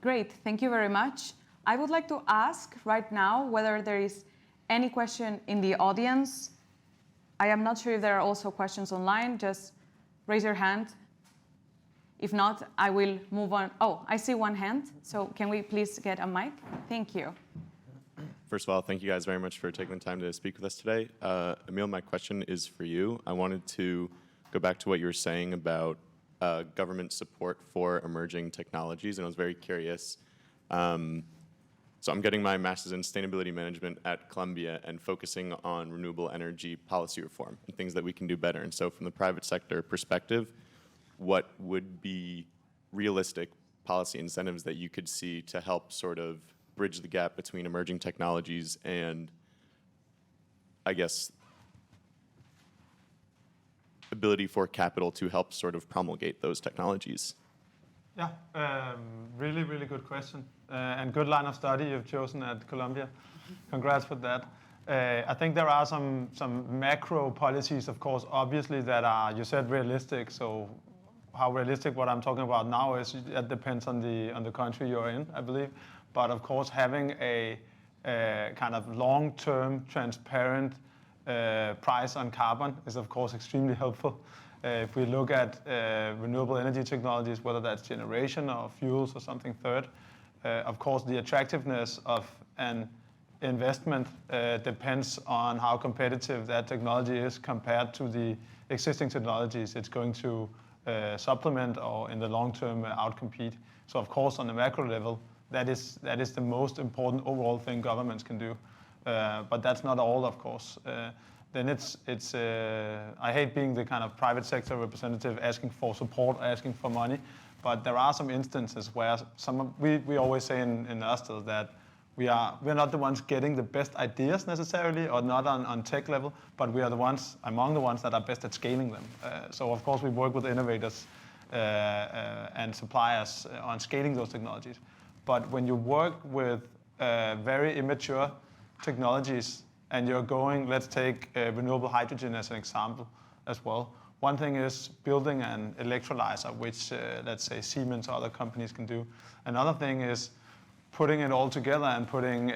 Great, thank you very much. I would like to ask right now whether there is any question in the audience. I am not sure if there are also questions online. Just raise your hand. If not, I will move on. Oh, I see one hand. So can we please get a mic? Thank you. First of all, thank you guys very much for taking the time to speak with us today. Emil, my question is for you. I wanted to go back to what you were saying about government support for emerging technologies, and I was very curious. So I'm getting my master's in sustainability management at Columbia and focusing on renewable energy policy reform and things that we can do better. And so from the private sector perspective, what would be realistic policy incentives that you could see to help sort of bridge the gap between emerging technologies and, I guess, ability for capital to help sort of promulgate those technologies? Yeah, really, really good question. And good line of study you've chosen at Columbia. Congrats with that. I think there are some macro policies, of course, obviously, that are, you said, realistic. So how realistic what I'm talking about now is, that depends on the country you're in, I believe. But of course, having a kind of long-term, transparent price on carbon is, of course, extremely helpful. If we look at renewable energy technologies, whether that's generation or fuels or something third, of course, the attractiveness of an investment depends on how competitive that technology is compared to the existing technologies it's going to supplement or in the long term outcompete. So of course, on the macro level, that is the most important overall thing governments can do. But that's not all, of course. Then it's I hate being the kind of private sector representative asking for support, asking for money, but there are some instances where we always say in Ørsted that we're not the ones getting the best ideas necessarily, or not on tech level, but we are the ones among the ones that are best at scaling them. So of course we work with innovators and suppliers on scaling those technologies. But when you work with very immature technologies and you're going, let's take renewable hydrogen as an example as well. One thing is building an electrolyzer, which let's say Siemens or other companies can do. Another thing is putting it all together and putting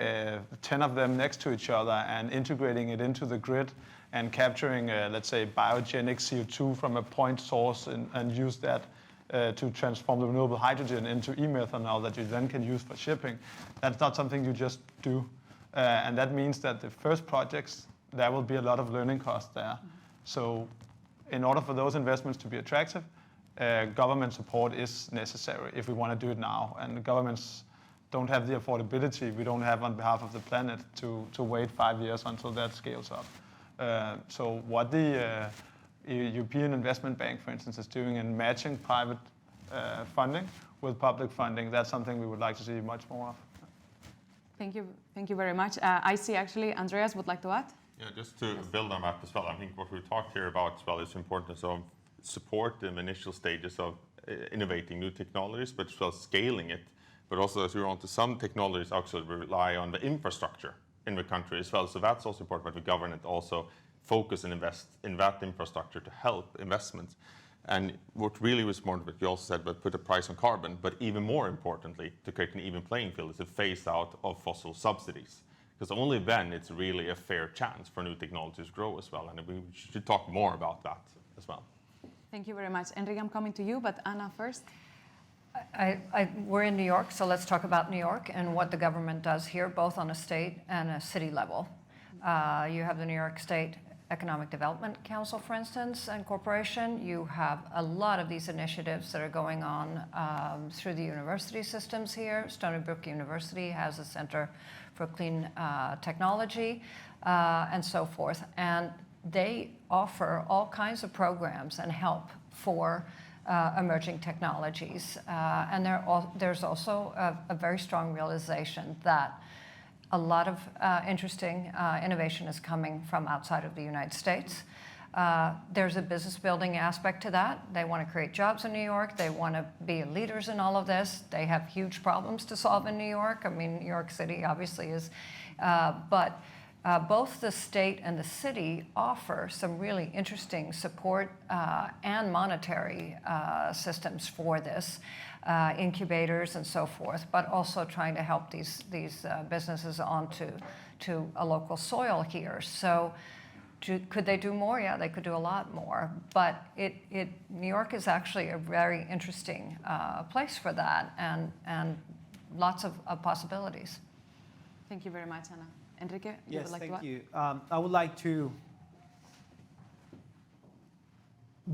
10 of them next to each other and integrating it into the grid and capturing, let's say, biogenic CO2 from a point source and use that to transform the renewable hydrogen into e-methanol that you then can use for shipping. That's not something you just do. And that means that the first projects, there will be a lot of learning costs there. So in order for those investments to be attractive, government support is necessary if we want to do it now. And the governments don't have the affordability we don't have on behalf of the planet to wait 5 years until that scales up. So what the European Investment Bank, for instance, is doing in matching private funding with public funding, that's something we would like to see much more of. Thank you very much. I see actually Andreas would like to add. Yeah, just to build on that as well, I think what we talked here about as well is importance of support in the initial stages of innovating new technologies, but as well scaling it. But also, as we're on to some technologies, actually rely on the infrastructure in the country as well. So that's also important that the government also focus and invest in that infrastructure to help investments. And what really was more, what you also said, but put a price on carbon, but even more importantly, to create an even playing field, is a phase out of fossil subsidies. Because only then it's really a fair chance for new technologies to grow as well. And we should talk more about that as well. Thank you very much. Enrique, I'm coming to you, but Anna first. We're in New York, so let's talk about New York and what the government does here, both on a state and a city level. You have the New York State Economic Development Council, for instance, and corporation. You have a lot of these initiatives that are going on through the university systems here. Stony Brook University has a Center for Clean Technology and so forth. And they offer all kinds of programs and help for emerging technologies. And there's also a very strong realization that a lot of interesting innovation is coming from outside of the United States. There's a business building aspect to that. They want to create jobs in New York. They want to be leaders in all of this. They have huge problems to solve in New York. I mean, New York City obviously is, but both the state and the city offer some really interesting support and monetary systems for this, incubators and so forth, but also trying to help these businesses onto a local soil here. So could they do more? Yeah, they could do a lot more. But New York is actually a very interesting place for that, and lots of possibilities. Thank you very much, Anna. Enrique, yes, would like thank to add? you. I would like to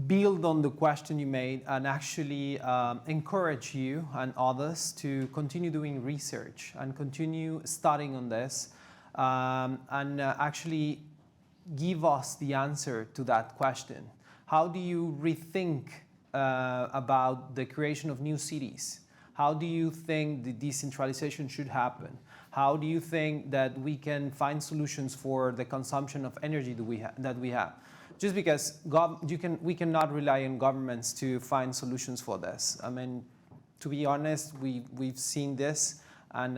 build on the question you made and actually encourage you and others to continue doing research and continue studying on this and actually give us the answer to that question. How do you rethink about the creation of new cities? How do you think the decentralization should happen? How do you think that we can find solutions for the consumption of energy that we have? Just because we cannot rely on governments to find solutions for this. I mean, to be honest, we've seen this, and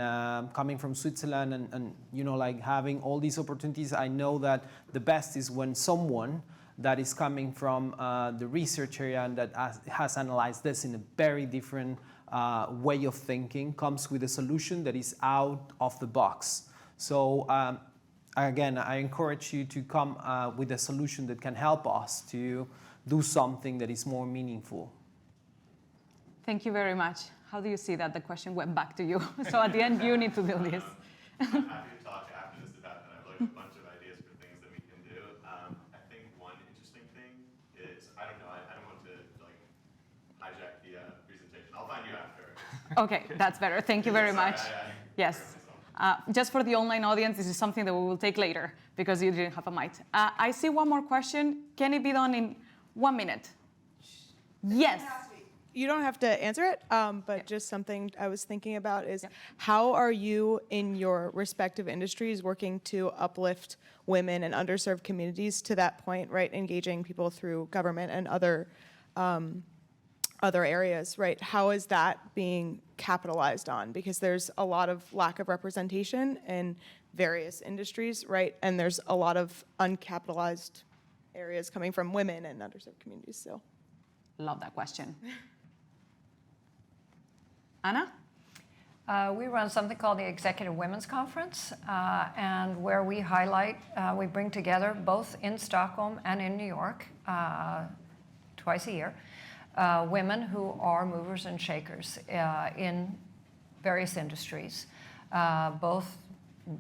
coming from Switzerland and you know, like having all these opportunities, I know that the best is when someone that is coming from the research area and that has analyzed this in a very different way of thinking comes with a solution that is out of the box. So again, I encourage you to come with a solution that can help us to do something that is more meaningful. Thank you very much. How do you see that? The question went back to you. So at the end, you need to do this. I'm happy to talk after this event, and I've looked at a bunch of ideas for things that we can do. I think one interesting thing is, I don't know, I don't want to like hijack the presentation. I'll find you after. Okay, that's better. Thank you very much. Yes. Just for the online audience, this is something that we will take later because you didn't have a mic. I see one more question. Can it be done in 1 minute? Yes. You don't have to answer it, but just something I was thinking about is how are you in your respective industries working to uplift women and underserved communities to that point, right? Engaging people through government and other areas, right? How is that being capitalized on? Because there's a lot of lack of representation in various industries, right? And there's a lot of uncapitalized areas coming from women and underserved communities, so. Love that question. Anna? We run something called the Executive Women's Conference, and where we highlight, we bring together both in Stockholm and in New York twice a year, women who are movers and shakers in various industries, both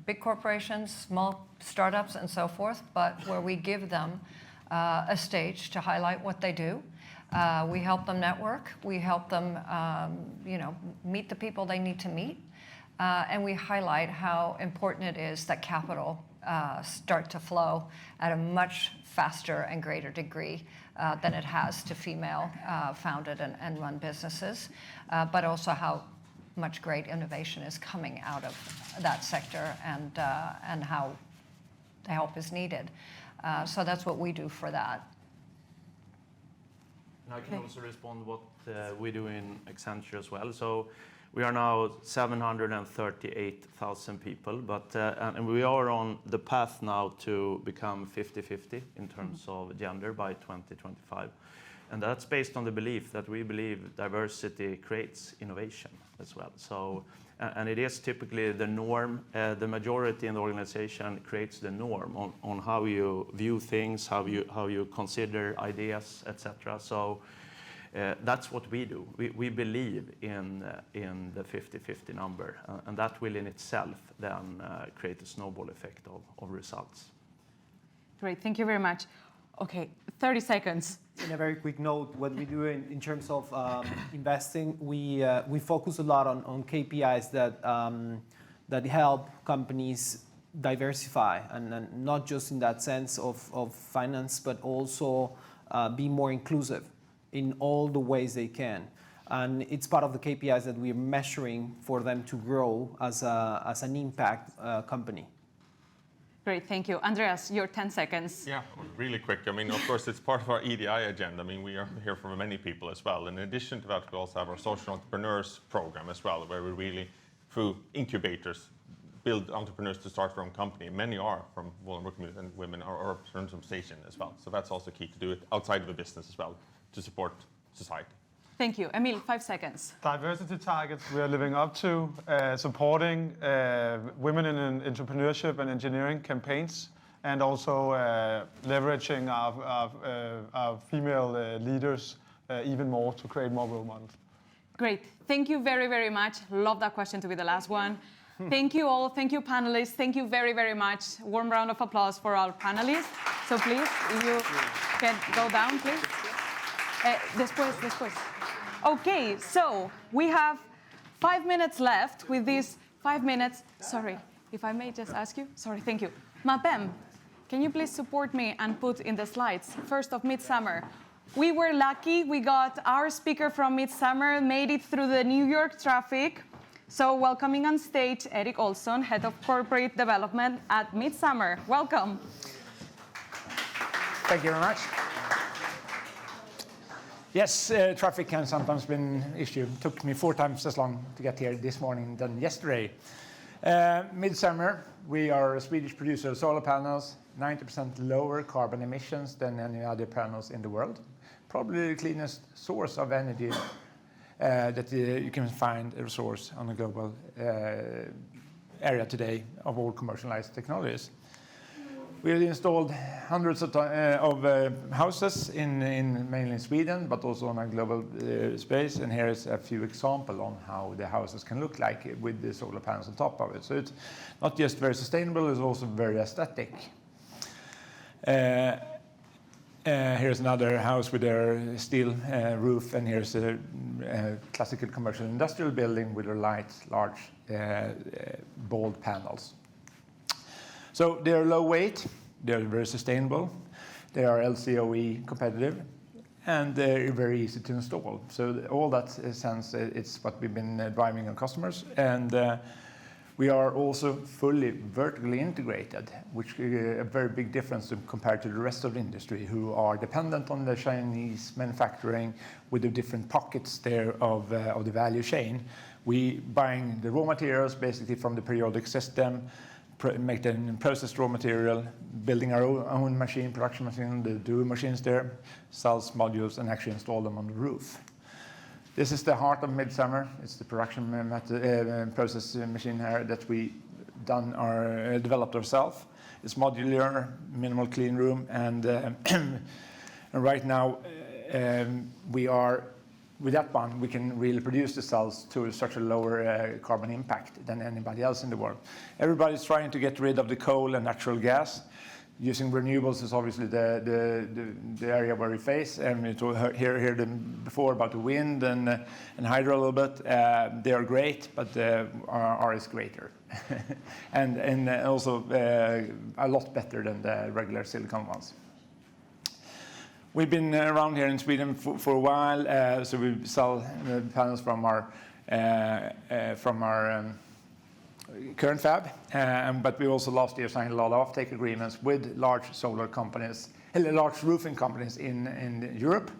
big corporations, small startups, and so forth, but where we give them a stage to highlight what they do. We help them network. We help them, meet the people they need to meet, and we highlight how important it is that capital start to flow at a much faster and greater degree than it has to female-founded and run businesses, but also how much great innovation is coming out of that sector and how the help is needed. So that's what we do for that. And I can also respond what we do in Accenture as well. So we are now 738,000 people, but and we are on the path now to become 50-50 in terms of gender by 2025. And that's based on the belief that we believe diversity creates innovation as well. So, and it is typically the norm, the majority in the organization creates the norm on how you view things, how you consider ideas, etc. So that's what we do. We believe in the 50-50 number, and that will in itself then create a snowball effect of results. Great, thank you very much. Okay, 30 seconds. In a very quick note, what we do in terms of investing, we focus a lot on KPIs that help companies diversify, and not just in that sense of finance, but also be more inclusive in all the ways they can. And it's part of the KPIs that we're measuring for them to grow as an impact company. Great, thank you. Andreas, your 10 seconds. Yeah, really quick. I mean, of course, it's part of our EDI agenda. I mean, we are here for many people as well. In addition to that, we also have our social entrepreneurs program as well, where we really, through incubators, build entrepreneurs to start their own company. Many are from vulnerable communities, and women are from some station as well. So that's also key to do it outside of the business as well, to support society. Thank you. Emil, 5 seconds. Diversity targets we are living up to, supporting women in entrepreneurship and engineering campaigns, and also leveraging our female leaders even more to create more role models. Great. Thank you very, very much. Love that question to be the last one. Thank you all. Thank you, panelists. Thank you very, very much. Warm round of applause for our panelists. So please, if you can go down, please. Después. Okay, so we have 5 minutes left. With these 5 minutes, sorry, if I may just ask you, sorry, thank you. Mapem, can you please support me and put in the slides, first of Midsummer. We were lucky, we got our speaker from Midsummer, made it through the New York traffic. So welcoming on stage, Eric Olson, Head of Corporate Development at Midsummer. Welcome. Thank you very much. Yes, traffic can sometimes be an issue. It took me 4 times as long to get here this morning than yesterday. Midsummer, we are a Swedish producer of solar panels, 90% lower carbon emissions than any other panels in the world. Probably the cleanest source of energy that you can find a source on a global area today of all commercialized technologies. We have installed hundreds of houses mainly in Sweden, but also on a global space. And here is a few examples on how the houses can look like with the solar panels on top of it. So it's not just very sustainable, it's also very aesthetic. Here's another house with a steel roof, and here's a classical commercial industrial building with light, large, bold panels. So they are low weight, they are very sustainable, they are LCOE competitive, and they're very easy to install. So all that sense, it's what we've been driving on customers. And we are also fully vertically integrated, which is a very big difference compared to the rest of the industry, who are dependent on the Chinese manufacturing with the different pockets there of the value chain. We buying the raw materials basically from the periodic system, make them processed raw material, building our own machine, production machine, the dual machines there, cells, modules, and actually install them on the roof. This is the heart of Midsummer. It's the production process machine here that we developed ourselves. It's modular, minimal clean room, and right now with that one, we can really produce the cells to such a lower carbon impact than anybody else in the world. Everybody's trying to get rid of the coal and natural gas. Using renewables is obviously the area where we face. And we heard before about the wind and hydro a little bit. They are great, but our is greater, and also a lot better than the regular silicon ones. We've been around here in Sweden for a while, so we sell panels from our current fab, but we also last year signed a lot of offtake agreements with large solar companies, large roofing companies in Europe.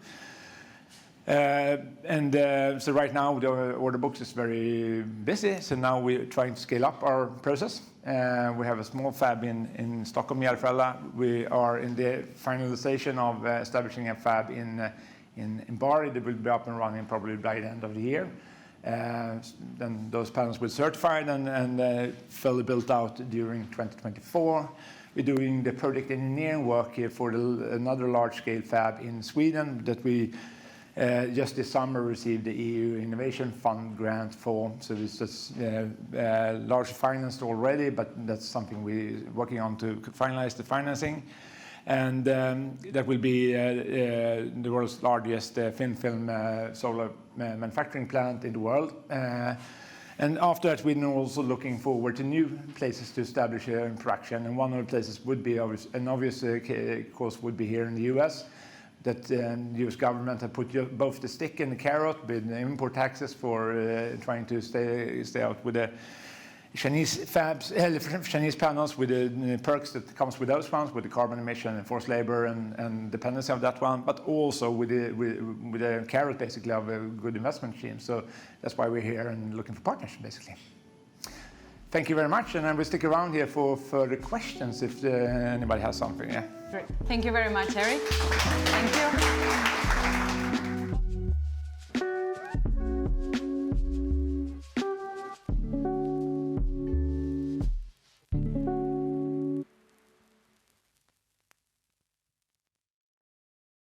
So right now the order books is very busy. So now we're trying to scale up our process. We have a small fab in Stockholm, Järfälla. We are in the finalization of establishing a fab in Bari that will be up and running probably by the end of the year. Then those panels will be certified and fully built out during 2024. We're doing the project engineering work here for another large-scale fab in Sweden that we just this summer received the EU Innovation Fund grant for. So this is largely financed already, but that's something we're working on to finalize the financing. And that will be the world's largest thin film solar manufacturing plant in the world. And after that, we're also looking forward to new places to establish here in production. And one of the places would be obvious course would be here in the US. That the US government have put both the stick and the carrot with import taxes for trying to stay out with the Chinese fabs, Chinese panels with the perks that comes with those ones, with the carbon emission and forced labor and dependency of that one, but also with the carrot basically of a good investment scheme. So that's why we're here and looking for partners basically. Thank you very much, and I will stick around here for further questions if anybody has something. Yeah. Great. Thank you very much, Eric. Thank you.